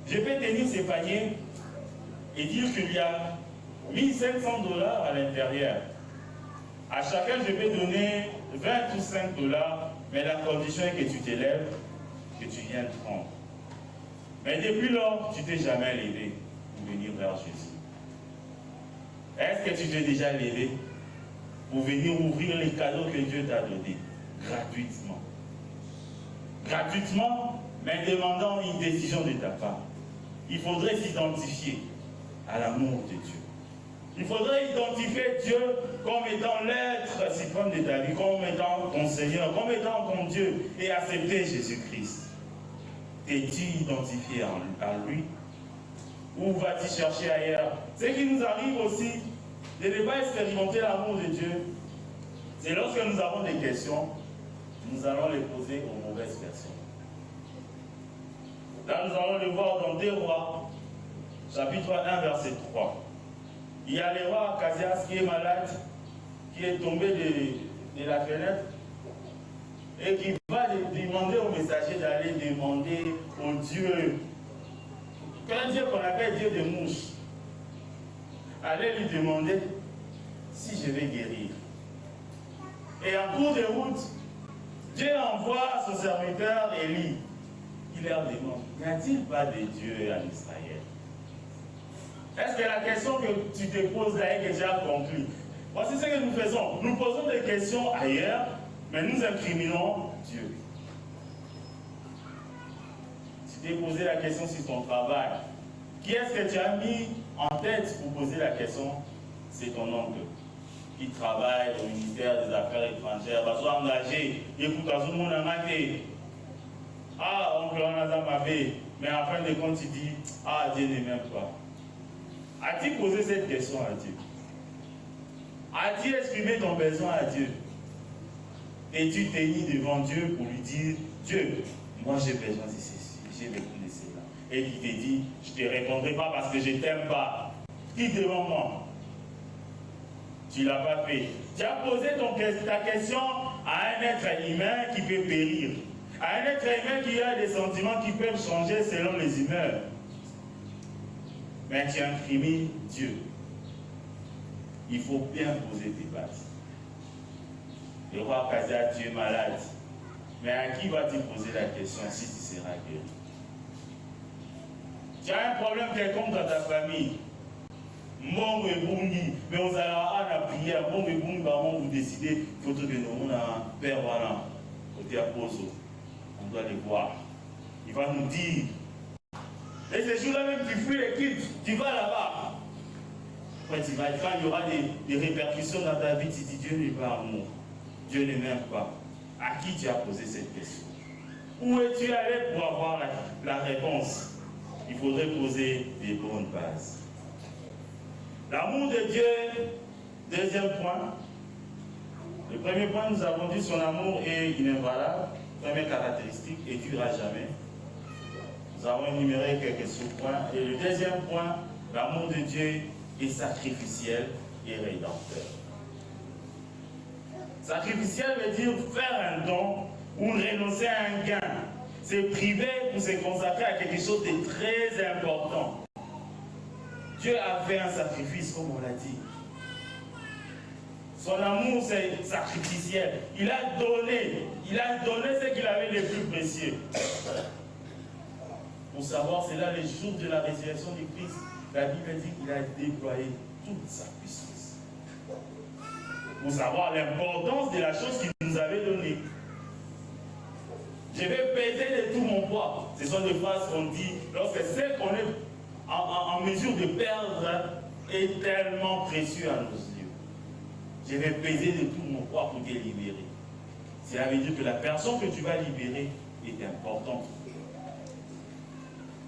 Je peux tenir ces paniers et dire qu'il y a $1 700 à l'intérieur. À chacun, je vais donner 20 ou $5, mais la condition est que tu t'élèves, que tu viennes prendre. Mais depuis lors, tu ne t'es jamais levé pour venir vers Jésus. Est-ce que tu t'es déjà levé pour venir ouvrir les cadeaux que Dieu t'a donnés gratuitement? Gratuitement, mais demandant une décision de ta part. Il faudrait s'identifier à l'amour de Dieu. Il faudrait identifier Dieu comme étant l'être suprême de ta vie, comme étant ton Seigneur, comme étant ton Dieu, et accepter Jésus-Christ. Es-tu identifié à lui? Ou vas-tu chercher ailleurs? Ce qui nous arrive aussi, de ne pas expérimenter l'amour de Dieu, c'est lorsque nous avons des questions, nous allons les poser aux mauvaises personnes. Là, nous allons le voir dans 2 Rois, chapitre 1, verset 3. Il y a le roi Akasias qui est malade, qui est tombé de la fenêtre et qui va demander au messager d'aller demander au Dieu, un Dieu qu'on appelle Dieu des mouches, allez lui demander si je vais guérir. Et en cours de route, Dieu envoie son serviteur Élie. Il leur demande, n'y a-t-il pas de Dieu en Israël? Est-ce que la question que tu te poses là est déjà conclue? Voici ce que nous faisons. Nous posons des questions ailleurs, mais nous incriminons Dieu. Tu t'es posé la question sur ton travail. Qui est-ce que tu as mis en tête pour poser la question? C'est ton oncle qui travaille au ministère des Affaires étrangères. Il va soit engagé. Écoute, tout le monde a maté. Ah, oncle, on a mavé. Mais en fin de compte, tu dis, ah, Dieu ne m'aime pas. As-tu posé cette question à Dieu? As-tu exprimé ton besoin à Dieu? Et tu t'es mis devant Dieu pour lui dire, Dieu, moi j'ai besoin de ceci, j'ai besoin de cela. Et il te dit, je ne te répondrai pas parce que je ne t'aime pas. Quitte devant moi. Tu ne l'as pas fait. Tu as posé ta question à un être humain qui peut périr. À un être humain qui a des sentiments qui peuvent changer selon les humeurs. Mais tu incrimines Dieu. Il faut bien poser tes bases. Le roi Akasias, tu es malade. Mais à qui vas-tu poser la question si tu seras guéri? Tu as un problème quelconque dans ta famille. Mongo et Bungi, mais on a la prière. Mongo et Bungi, vous décidez, il faut que nous un père voilà, côté Aposo. On doit les voir. Il va nous dire. Et ces jours-là même, tu fuis l'équipe, tu vas là-bas. Après, quand il y aura des répercussions dans ta vie, tu dis Dieu n'est pas amour. Dieu ne m'aime pas. À qui tu as posé cette question? Où es-tu allé pour avoir la réponse? Il faudrait poser des bonnes bases. L'amour de Dieu, deuxième point. Le premier point, nous avons dit son amour est inégalable. Première caractéristique, et ne durera jamais. Nous avons énuméré quelques sous-points. Et le deuxième point, l'amour de Dieu est sacrificiel et rédempteur. Sacrificiel veut dire faire un don ou renoncer à un gain. Se priver pour se consacrer à quelque chose de très important. Dieu a fait un sacrifice, comme on l'a dit. Son amour, c'est sacrificiel. Il a donné ce qu'il avait de plus précieux. Pour savoir, c'est là le jour de la résurrection du Christ. La Bible dit qu'il a déployé toute sa puissance. Pour savoir l'importance de la chose qu'il nous avait donnée. Je vais peser de tout mon poids. Ce sont des phrases qu'on dit lorsque ce qu'on est en mesure de perdre est tellement précieux à nos yeux. Je vais peser de tout mon poids pour te libérer. Cela veut dire que la personne que tu vas libérer est importante.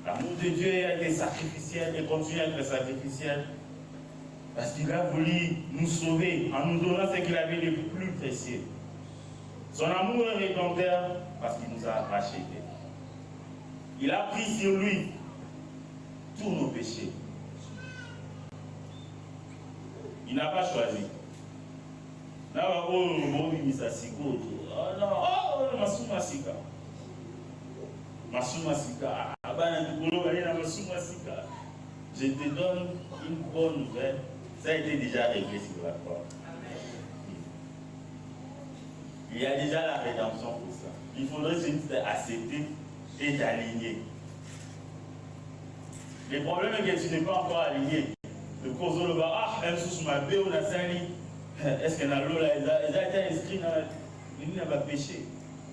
L'amour de Dieu a été sacrificiel et continue à être sacrificiel parce qu'il a voulu nous sauver en nous donnant ce qu'il avait de plus précieux. Son amour est rédempteur parce qu'il nous a rachetés. Il a pris sur lui tous nos péchés. Il n'a pas choisi. Je te donne une bonne nouvelle. Ça a été déjà réglé sur la croix. Il y a déjà la rédemption pour ça. Il faudrait juste accepter et t'aligner. Le problème est que tu n'es pas encore aligné. Le cause de un sous ma bé ou la sali. Est-ce qu'elle a l'eau là? Elle a été inscrite dans l'une n'a pas péché.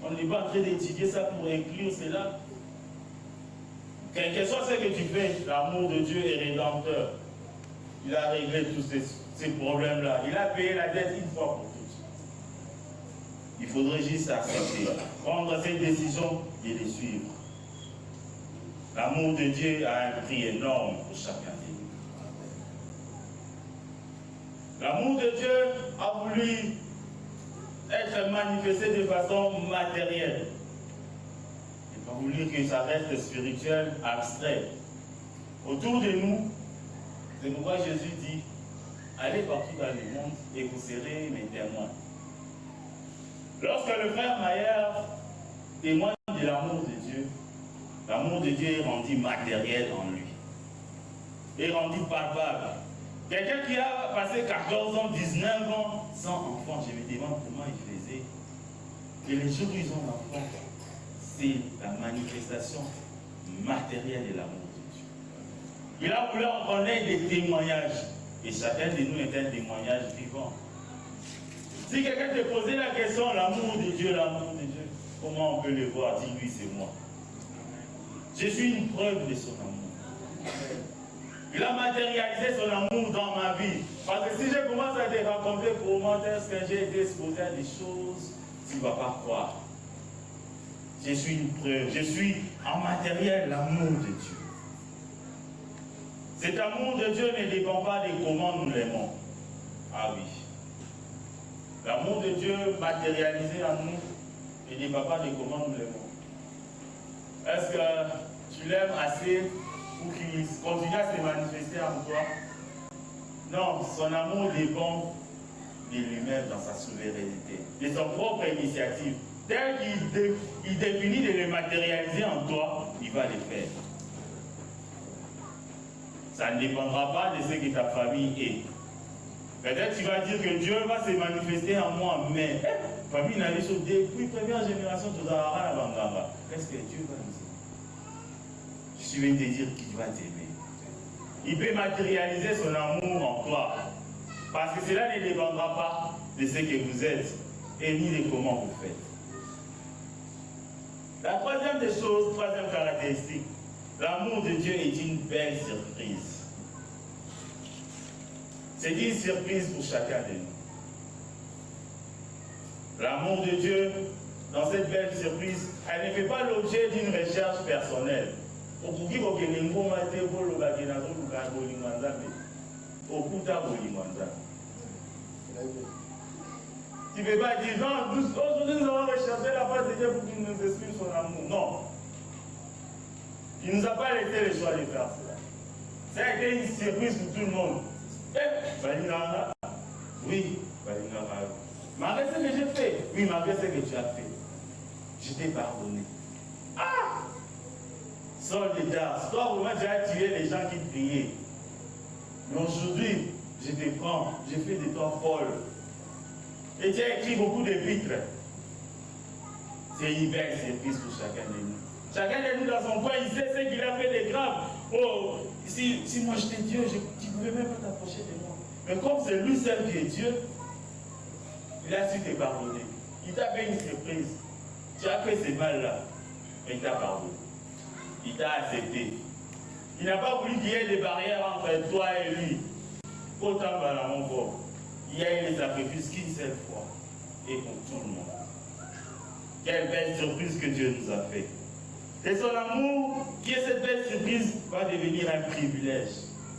On n'est pas en train d'étudier ça pour inclure cela. Quel que soit ce que tu fais, l'amour de Dieu est rédempteur. Il a réglé tous ces problèmes-là. Il a payé la dette une fois pour toutes. Il faudrait juste accepter, prendre cette décision et les suivre. L'amour de Dieu a un prix énorme pour chacun de nous. L'amour de Dieu a voulu être manifesté de façon matérielle. Il n'a pas voulu que ça reste spirituel, abstrait. Autour de nous, c'est pourquoi Jésus dit, allez partout dans le monde et vous serez mes témoins. Lorsque le frère Maillard témoigne de l'amour de Dieu est rendu matériel en lui. Est rendu palpable. Quelqu'un qui a passé 14 ans, 19 ans sans enfant, je me demande comment il faisait. Et les jours où ils ont l'enfant, c'est la manifestation matérielle de l'amour de Dieu. Il a voulu en connaître des témoignages. Et chacun de nous est un témoignage vivant. Si quelqu'un te posait la question, l'amour de Dieu, comment on peut le voir? Dis-lui, c'est moi. Je suis une preuve de son amour. Il a matérialisé son amour dans ma vie. Parce que si je commence à te raconter comment est-ce que j'ai été exposé à des choses, tu ne vas pas croire. Je suis une preuve. Je suis en matériel l'amour de Dieu. Cet amour de Dieu ne dépend pas de comment nous l'aimons. Ah oui. L'amour de Dieu matérialisé en nous ne dépend pas de comment nous l'aimons. Est-ce que tu l'aimes assez pour qu'il continue à se manifester en toi? Non, son amour dépend de lui-même dans sa souveraineté, de son propre initiative. Dès qu'il définit de le matérialiser en toi, il va le faire. Ça ne dépendra pas de ce que ta famille est. Peut-être tu vas dire que Dieu va se manifester en moi, mais famille n'a dit depuis première génération, tu auras la bangamba. Qu'est-ce que Dieu va nous dire? Je vais te dire qu'il va t'aimer. Il peut matérialiser son amour en toi. Parce que cela ne dépendra pas de ce que vous êtes et ni de comment vous faites. La troisième des choses, troisième caractéristique, l'amour de Dieu est une belle surprise. C'est une surprise pour chacun de nous. L'amour de Dieu, dans cette belle surprise, elle ne fait pas l'objet d'une recherche personnelle. Tu ne peux pas dire, non, aujourd'hui nous allons rechercher la face de Dieu pour qu'il nous exprime son amour. Non. Il ne nous a pas laissé le choix de faire cela. Ça a été une surprise pour tout le monde. Oui, malgré ce que j'ai fait, oui, malgré ce que tu as fait, je t'ai pardonné. Ah! Saul de Tarse, toi, vraiment, tu as tué les gens qui priaient. Mais aujourd'hui, je te prends, je fais de toi Paul. Et tu as écrit beaucoup d'épîtres. C'est une belle surprise pour chacun de nous. Chacun de nous, dans son coin, il sait ce qu'il a fait de grave. Oh, si moi j'étais Dieu, tu ne pouvais même pas t'approcher de moi. Mais comme c'est lui seul qui est Dieu, il a su te pardonner. Il t'a fait une surprise. Tu as fait ce mal-là, mais il t'a pardonné. Il t'a accepté. Il n'a pas voulu qu'il y ait des barrières entre toi et lui. Autant dans mon corps. Il y a eu les sacrifices qu'une seule fois et pour tout le monde. Quelle belle surprise que Dieu nous a fait. Et son amour, qui est cette belle surprise, va devenir un privilège.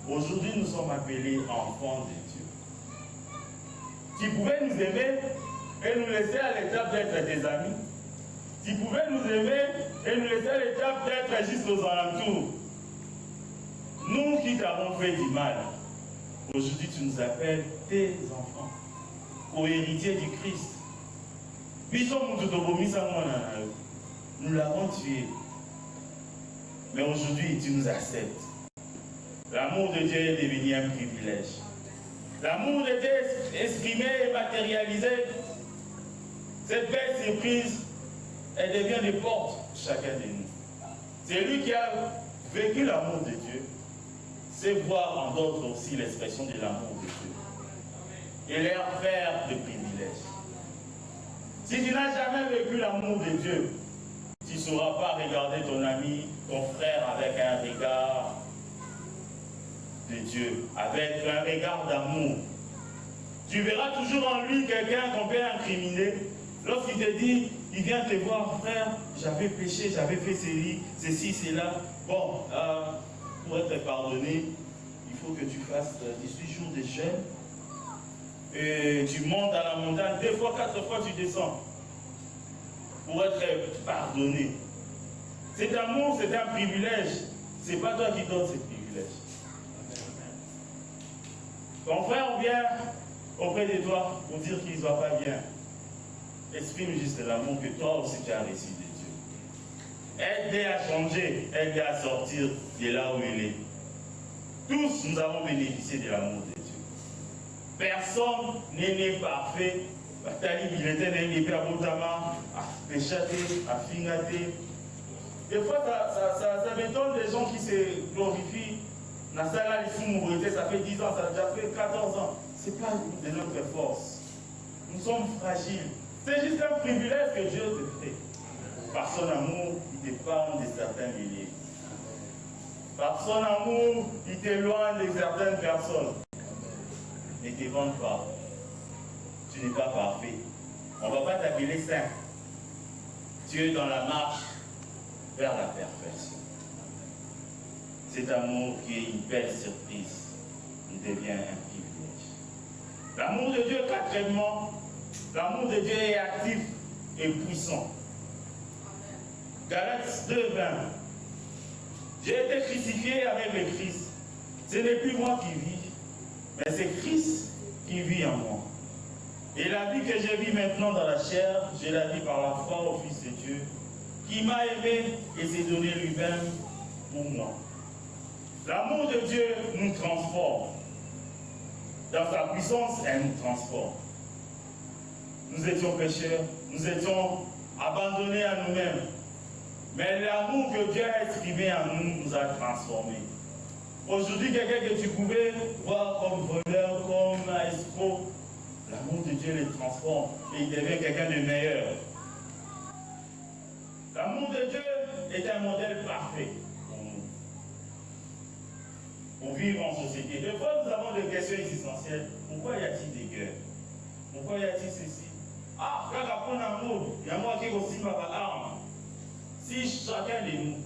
Aujourd'hui, nous sommes appelés enfants de Dieu. Tu pouvais nous aimer et nous laisser à l'étape d'être tes amis. Tu pouvais nous aimer et nous laisser à l'étape d'être juste aux alentours. Nous qui t'avons fait du mal, aujourd'hui tu nous appelles tes enfants, co-héritiers du Christ. Nous l'avons tué. Mais aujourd'hui tu nous acceptes. L'amour de Dieu est devenu un privilège. L'amour de Dieu exprimé et matérialisé, cette belle surprise, elle devient des portes pour chacun de nous. C'est lui qui a vécu l'amour de Dieu, c'est voir en d'autres aussi l'expression de l'amour de Dieu et leur faire de privilèges. Si tu n'as jamais vécu l'amour de Dieu, tu ne sauras pas regarder ton ami, ton frère avec un regard de Dieu, avec un regard d'amour. Tu verras toujours en lui quelqu'un qu'on peut incriminer. Lorsqu'il te dit, il vient te voir, frère, j'avais péché, j'avais fait ceci, cela. Bon, pour être pardonné, il faut que tu fasses 18 jours de jeûne. Et tu montes à la montagne, 2 fois, 4 fois, tu descends. Pour être pardonné. Cet amour, c'est un privilège. Ce n'est pas toi qui donnes ce privilège. Ton frère vient auprès de toi pour dire qu'il ne va pas bien. Exprime juste l'amour que toi aussi tu as reçu de Dieu. Aide-le à changer, aide-le à sortir de là où il est. Tous, nous avons bénéficié de l'amour de Dieu. Personne n'est né parfait. Il était né à Boutama, à péchater, à fingater. Des fois, ça m'étonne des gens qui se glorifient. Nassala, les fous, ça fait 10 ans, ça a déjà fait 14 ans. Ce n'est pas de notre force. Nous sommes fragiles. C'est juste un privilège que Dieu te fait. Par son amour, il t'épargne de certains milliers. Par son amour, il t'éloigne de certaines personnes. Ne te vante pas. Tu n'es pas parfait. On ne va pas t'appeler saint. Tu es dans la marche vers la perfection. Cet amour qui est une belle surprise, il devient un privilège. L'amour de Dieu, quatrièmement, l'amour de Dieu est actif et puissant. Galates 2, 20. J'ai été crucifié avec le Christ. Ce n'est plus moi qui vis, mais c'est Christ qui vit en moi. Et la vie que je vis maintenant dans la chair, je la vis par la foi au Fils de Dieu, qui m'a aimé et s'est donné lui-même pour moi. L'amour de Dieu nous transforme. Dans sa puissance, elle nous transforme. Nous étions pécheurs, nous étions abandonnés à nous-mêmes. Mais l'amour que Dieu a exprimé en nous nous a transformés. Aujourd'hui, quelqu'un que tu pouvais voir comme voleur, comme escroc, l'amour de Dieu les transforme et il devient quelqu'un de meilleur. L'amour de Dieu est un modèle parfait pour nous. Pour vivre en société. Des fois, nous avons des questions existentielles. Pourquoi y a-t-il des guerres? Pourquoi y a-t-il ceci? Ah, quand on a l'amour, il y a moi qui aussi ma arme. Si chacun de nous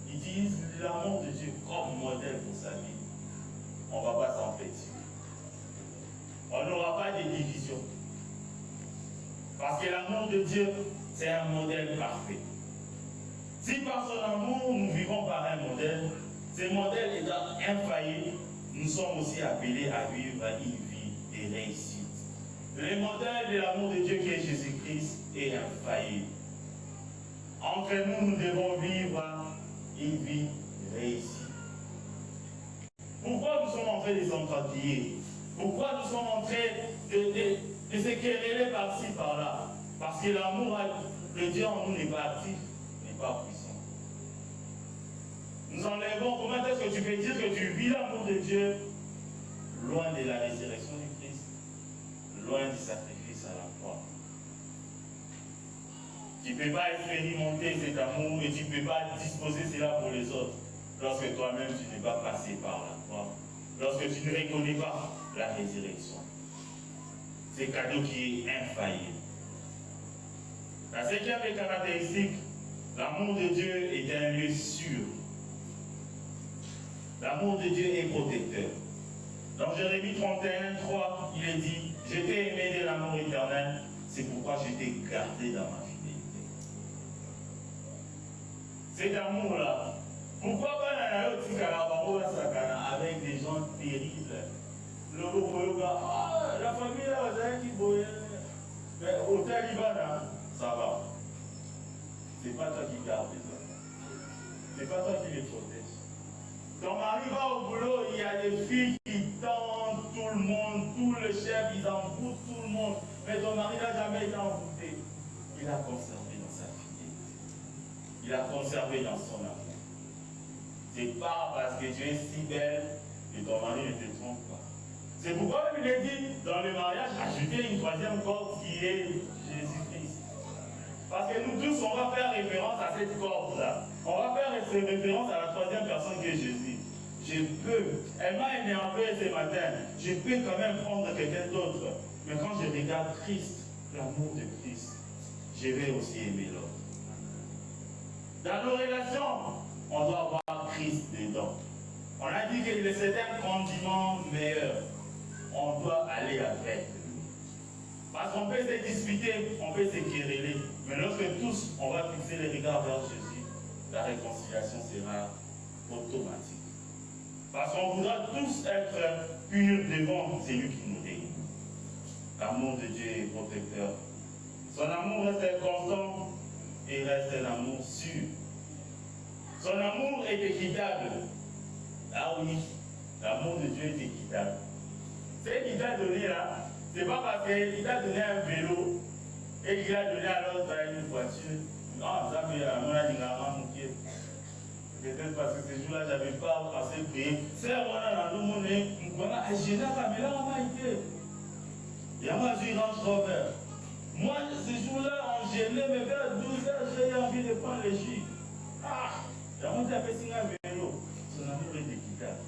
utilise l'amour de Dieu comme modèle pour sa vie, on ne va pas s'en faire. On n'aura pas de division. Parce que l'amour de Dieu, c'est un modèle parfait. Si par son amour, nous vivons par un modèle, ce modèle étant infaillible, nous sommes aussi appelés à vivre une vie de réussite. Le modèle de l'amour de Dieu qui est Jésus-Christ est infaillible. Entre nous, nous devons vivre une vie réussie. Pourquoi nous sommes en train de s'entraquiller? Pourquoi nous sommes en train de se quereller par-ci, par-là? Parce que l'amour de Dieu en nous n'est pas actif, n'est pas puissant. Nous enlevons, comment est-ce que tu peux dire que tu vis l'amour de Dieu loin de la résurrection du Christ, loin du sacrifice à la croix? Tu ne peux pas expérimenter cet amour et tu ne peux pas disposer cela pour les autres lorsque toi-même tu n'es pas passé par la croix, lorsque tu ne reconnais pas la résurrection. C'est un cadeau qui est infaillible. La cinquième caractéristique, l'amour de Dieu est un lieu sûr. L'amour de Dieu est protecteur. Dans Jérémie 31, 3, il est dit, je t'ai aimé de l'amour éternel, c'est pourquoi je t'ai gardé dans ma fidélité. Cet amour-là, pourquoi pas avec des gens terribles? La famille là, mais au Taliban, ça va. C'est pas toi qui garde les enfants. C'est pas toi qui les protège. Ton mari va au boulot, il y a des filles qui tentent tout le monde, son mari n'a jamais été envoûté. Il a conservé dans sa fidélité. Il a conservé dans son amour. C'est pas parce que tu es si belle que ton mari ne te trompe pas. C'est pourquoi il est dit dans le mariage, ajouter une troisième corde qui est Jésus-Christ. Parce que nous tous, on va faire référence à cette corde-là. On va faire référence à la troisième personne qui est Jésus. Je peux, elle m'a énervé ce matin, je peux quand même prendre quelqu'un d'autre. Mais quand je regarde Christ, l'amour de Christ, je vais aussi aimer l'autre. Dans nos relations, on doit avoir Christ dedans. On a dit que c'est un condiment meilleur. On doit aller avec lui. Parce qu'on peut se disputer, on peut se quereller. Mais lorsque tous, on va fixer les regards vers Jésus, la réconciliation sera automatique. Parce qu'on voudra tous être purs devant celui qui nous délivre. L'amour de Dieu est protecteur. Son amour reste constant et reste un amour sûr. Son amour est équitable. Ah oui, l'amour de Dieu est équitable. Ce qu'il t'a donné là, c'est pas parce qu'il t'a donné un vélo et qu'il a donné à l'autre une voiture. Non, ça mais à mon avis, peut-être parce que ces jours-là, je n'avais pas assez payé. C'est à moi, dans le monde, on a gêné la caméra, on a été. Et moi, j'ai Range Rover. Moi, ces jours-là, on gênait, mais vers 12h, j'ai envie de prendre les jus. Ah, j'ai envie de faire un vélo. Son amour est équitable.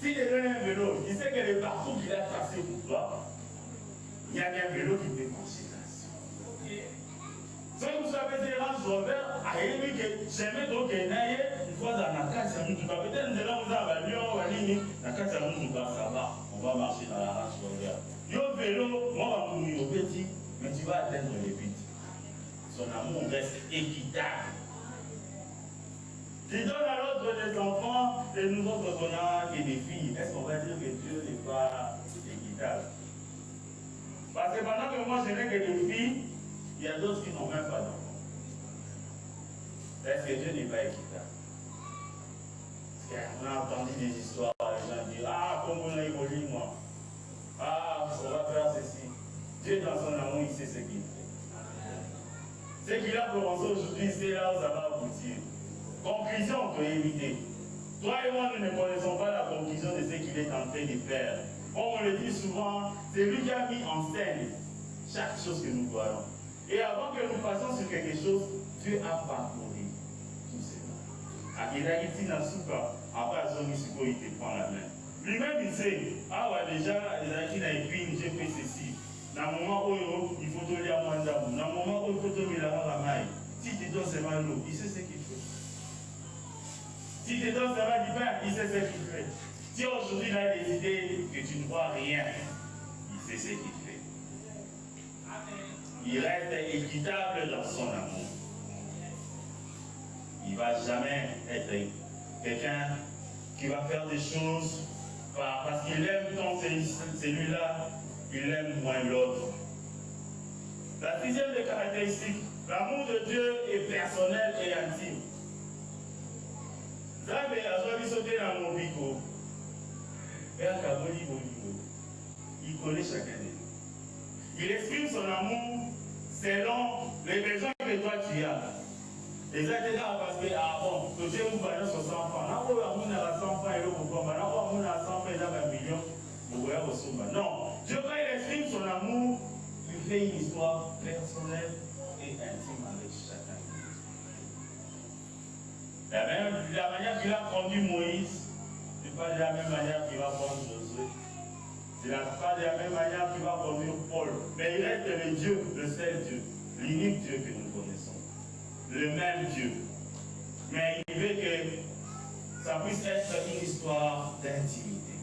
S'il te donne un vélo, il sait que le parcours qu'il a tracé pour toi, il y a un vélo qui peut marcher là. Si vous savez des Range Rover, aïe, que j'aimais donc une fois dans la case, peut-être que là, vous avez Lyon, la case, ça va, on va marcher dans la Range Rover. Yo vélo, moi, je vais mourir au petit, mais tu vas atteindre les buts. Son amour reste équitable. Tu donnes à l'autre des enfants et nous autres qu'on a et des filles. Est-ce qu'on va dire que Dieu n'est pas équitable? Parce que pendant que moi je n'ai que des filles, il y a d'autres qui n'ont même pas d'enfants. Est-ce que Dieu n'est pas équitable? Parce qu'on a entendu des histoires, les gens disent, ah, comme on a évolué, moi. Ah, on va faire ceci. Dieu, dans son amour, il sait ce qu'il fait. Ce qu'il a commencé aujourd'hui, c'est là où ça va aboutir. Conclusion, on peut éviter. Toi et moi, nous ne connaissons pas la conclusion de ce qu'il est en train de faire. On le dit souvent, c'est lui qui a mis en scène chaque chose que nous voyons. Et avant que nous passions sur quelque chose, Dieu a parcouru tout cela. Il a dit Nasuka, après Azonisuko, il te prend la main. Lui-même, il sait, ah ouais, déjà, il a écrit, j'ai fait ceci. Dans le moment où il faut te lire à Mandam, dans le moment où il faut te lire à Maï, si tu donnes seulement l'eau, il sait ce qu'il fait. Si tu donnes seulement du pain, il sait ce qu'il fait. Si aujourd'hui il a décidé que tu ne vois rien, il sait ce qu'il fait. Il reste équitable dans son amour. Il ne va jamais être quelqu'un qui va faire des choses parce qu'il aime tant celui-là, il aime moins l'autre. La sixième des caractéristiques, l'amour de Dieu est personnel et intime. Zambé a sauté dans mon bico. Il connaît chacun de nous. Il exprime son amour selon les besoins que toi tu as. Les gens parce que, ah bon, que Dieu vous va 60 francs. N'a pas 100 francs et le pourquoi. N'a pas 100 francs et là 1 million. Vous voyez au sommet. Non. Dieu, quand il exprime son amour, il fait une histoire personnelle et intime avec chacun. La manière qu'il a conduit Moïse, ce n'est pas de la même manière qu'il va prendre Josué. Ce n'est pas de la même manière qu'il va conduire Paul. Mais il reste le Dieu, le seul Dieu, l'unique Dieu que nous connaissons. Le même Dieu. Mais il veut que ça puisse être une histoire d'intimité.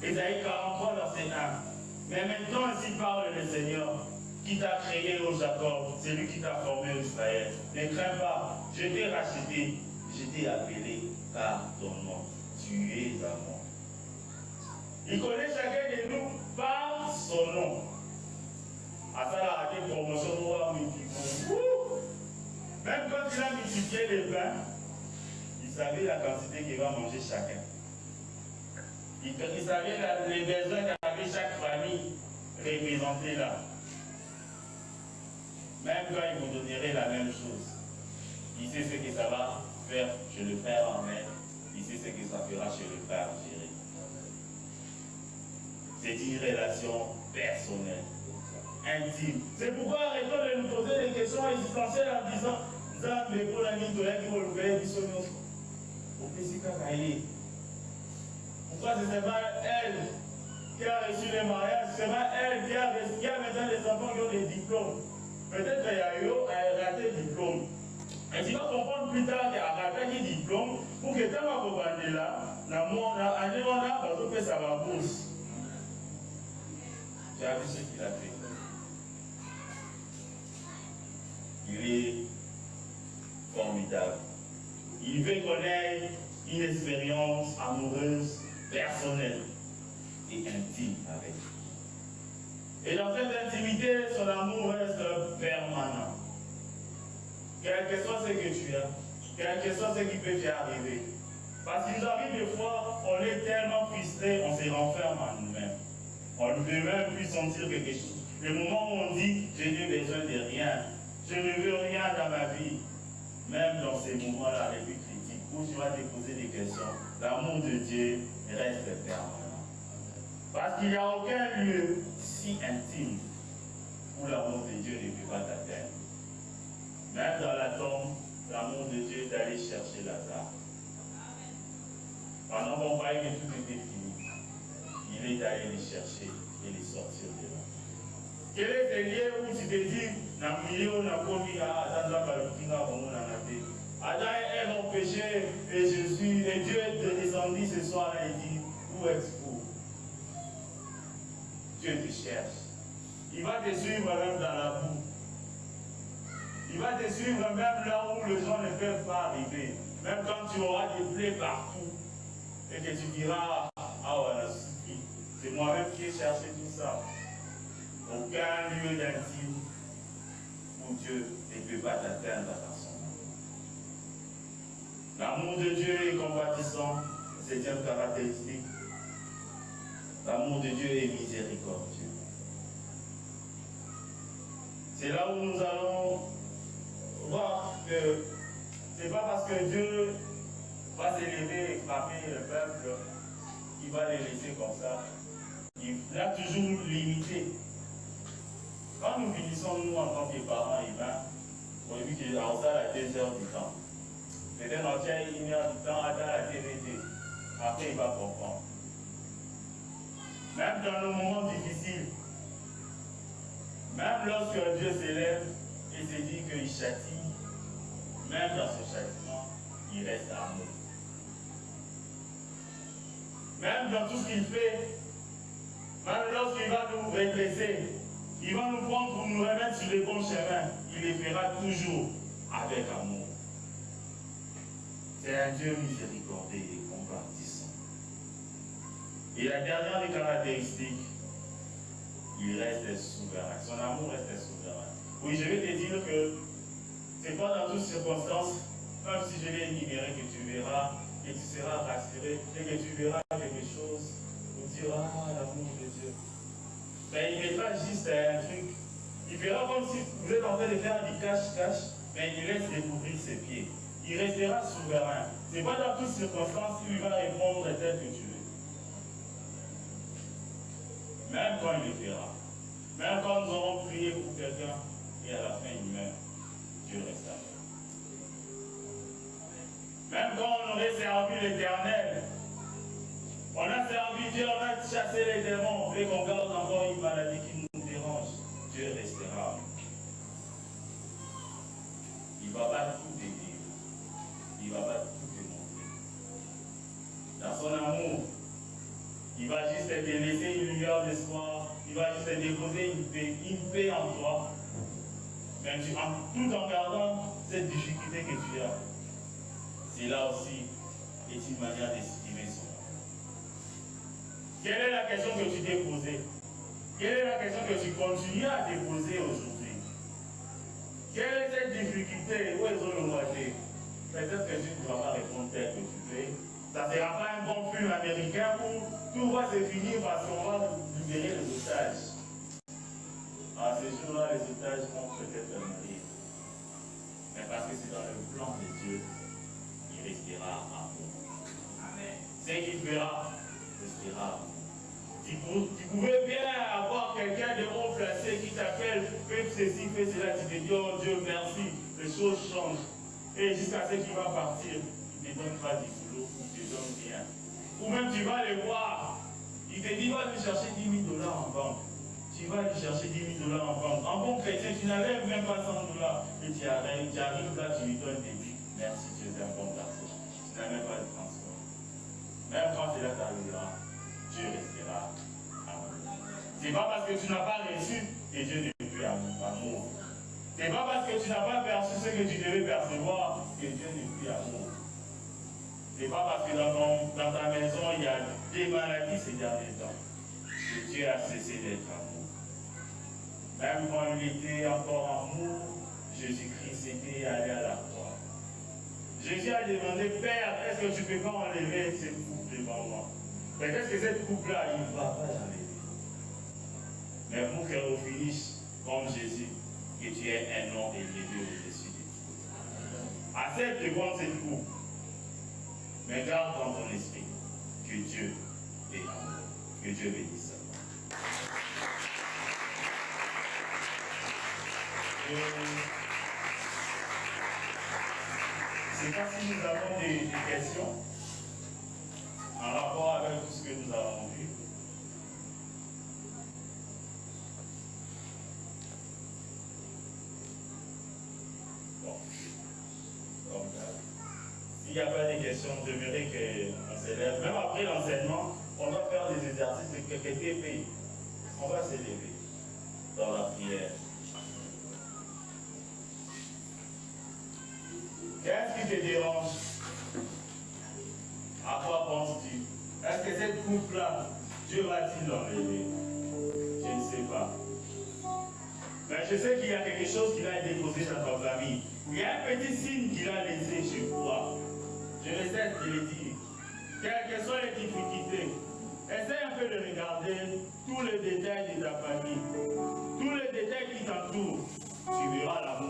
Ésaïe 43, verset 1. Mais maintenant, ainsi parle le Seigneur, qui t'a créé au Jacob, c'est lui qui t'a formé au Israël. Ne crains pas, je t'ai racheté, je t'ai appelé par ton nom. Tu es à moi. Il connaît chacun de nous par son nom. À ça, il a raté promotion, même quand il a multiplié les pains, il savait la quantité qu'il va manger chacun. Il savait les besoins qu'avait chaque famille représentée là. Même quand il vous donnerait la même chose, il sait ce que ça va faire chez le frère Ahmed, il sait ce que ça fera chez le frère Jérémy. C'est une relation personnelle, intime. C'est pourquoi arrêtons de nous poser des questions existentielles en disant mais pour la nuit, qui vont le faire, pourquoi ce n'est pas elle qui a reçu les mariages, ce n'est pas elle qui a maintenant des enfants qui ont des diplômes. Peut-être qu'il y a eu un raté de diplôme. Et tu vas comprendre plus tard qu'il y a un raté de diplôme pour que tu aies un là, ça va bourse. Tu as vu ce qu'il a fait. Il est formidable. Il veut connaître une expérience amoureuse, personnelle et intime avec. Et dans cette intimité, son amour reste permanent. Quel que soit ce que tu as, quel que soit ce qui peut t'arriver. Parce qu'il nous arrive des fois, on est tellement frustré, on se renferme en nous-mêmes. On ne veut même plus sentir quelque chose. Le moment où on dit, je n'ai besoin de rien, je ne veux rien dans ma vie, même dans ces moments-là les plus critiques, où tu vas te poser des questions, l'amour de Dieu reste permanent. Parce qu'il n'y a aucun lieu si intime où l'amour de Dieu ne peut pas t'atteindre. Même dans la tombe, l'amour de Dieu est allé chercher Lazare. Pendant qu'on croyait que tout était fini, il est allé les chercher et les sortir de là. Quel est ce lieu où tu te dis, dans le milieu, on a commis à Adam et Ève ont péché et Jésus, et Dieu est descendu ce soir et dit, où êtes-vous? Dieu te cherche. Il va te suivre même dans la boue. Il va te suivre même là où les gens ne peuvent pas arriver. Même quand tu auras des plaies partout et que tu diras, ah voilà, c'est moi-même qui ai cherché tout ça. Aucun lieu d'intime où Dieu ne peut pas t'atteindre dans son amour. L'amour de Dieu est compatissant, septième caractéristique. L'amour de Dieu est miséricordieux. C'est là où nous allons voir que ce n'est pas parce que Dieu va s'élever et frapper le peuple qu'il va les laisser comme ça. Il a toujours limité. Quand nous finissons, nous, en tant que parents, on a vu qu'il y a à 2 heures du temps. C'est un entier 1 heure du temps à la TVT. Après, il va comprendre. Même dans nos moments difficiles, même lorsque Dieu s'élève et se dit qu'il châtie, même dans ce châtiment, il reste amour. Même dans tout ce qu'il fait, même lorsqu'il va nous redresser, il va nous prendre pour nous remettre sur le bon chemin, il le fera toujours avec amour. C'est un Dieu miséricordieux et compatissant. Et la dernière des caractéristiques, il reste souverain. Son amour reste souverain. Oui, je vais te dire que ce n'est pas dans toutes circonstances, même si je l'ai énuméré, que tu verras et tu seras rassuré et que tu verras quelque chose où tu diras, ah, l'amour de Dieu. Mais il n'est pas juste un truc. Il fera comme si vous êtes en train de faire du cache-cache, mais il laisse découvrir ses pieds. Il restera souverain. Ce n'est pas dans toutes circonstances où il va répondre tel que tu veux. Même quand il le fera. Même quand nous aurons prié pour quelqu'un et à la fin il meurt, Dieu reste avec. Même quand on aurait servi l'Éternel, on a servi Dieu, on a chassé les démons, et qu'on garde encore une maladie qui nous dérange, Dieu restera. Il ne va pas tout te dire. Il ne va pas tout te montrer. Dans son amour, il va juste te laisser une lueur d'espoir, il va juste te déposer une paix en toi. Mais tout en gardant cette difficulté que tu as, c'est là aussi est une manière d'estimer son amour. Quelle est la question que tu t'es posée? Quelle est la question que tu continues à te poser aujourd'hui? Quelle est cette difficulté? Où est-ce le moitié? Peut-être que tu ne pourras pas répondre tel que tu veux. Ça ne sera pas un bon film américain où tout va se finir parce qu'on va libérer les otages. À ce jour-là, les otages vont peut-être mourir. Mais parce que c'est dans le plan de Dieu, il restera amour. Ce qu'il fera, restera amour. Tu pouvais bien avoir quelqu'un de haut placé qui t'appelle, fais ceci, fais cela, tu te dis, oh Dieu, merci, les choses changent. Et jusqu'à ce qu'il va partir, il ne te donne pas du boulot, il ne te donne rien. Ou même tu vas le voir, il te dit, va lui chercher 10 000 $ en banque. Tu vas lui chercher 10 000 $ en banque. En bon chrétien, tu n'enlèves même pas 100 $. Et tu arrives là, tu lui donnes des vies. Merci, tu es un bon garçon. Tu n'as même pas de transport. Même quand cela t'arrivera, Dieu restera amour. Ce n'est pas parce que tu n'as pas reçu que Dieu ne peut plus amour. Ce n'est pas parce que tu n'as pas perçu ce que tu devais percevoir que Dieu ne peut plus amour. Ce n'est pas parce que dans ta maison il y a des maladies ces derniers temps que Dieu a cessé d'être amour. Même quand il était encore amour, Jésus-Christ était allé à la croix. Jésus a demandé, Père, est-ce que tu peux pas enlever cette coupe devant moi? Mais qu'est-ce que cette coupe-là, il ne va pas l'enlever. Mais pour qu'on finisse comme Jésus, que tu aies un nom élevé au-dessus de tout. Accepte de prendre cette coupe. Mais garde dans ton esprit que Dieu est amour. Que Dieu bénisse. Je ne sais pas si nous avons des questions en rapport avec tout ce que nous avons vu. Bon. Donc, s'il n'y a pas de questions, j'aimerais qu'on s'élève. Même après l'enseignement, on va faire des exercices de quelques pays. On va s'élever dans la prière. Qu'est-ce qui te dérange? À quoi penses-tu? Est-ce que cette coupe-là, Dieu va-t-il l'enlever? Je ne sais pas. Mais je sais qu'il y a quelque chose qu'il a déposé dans ta famille. Il y a un petit signe qu'il a laissé chez toi. Je ne cesse de le dire. Quelles que soient les difficultés, essaie un peu de regarder tous les détails de ta famille, tous les détails qui t'entourent. Tu verras l'amour.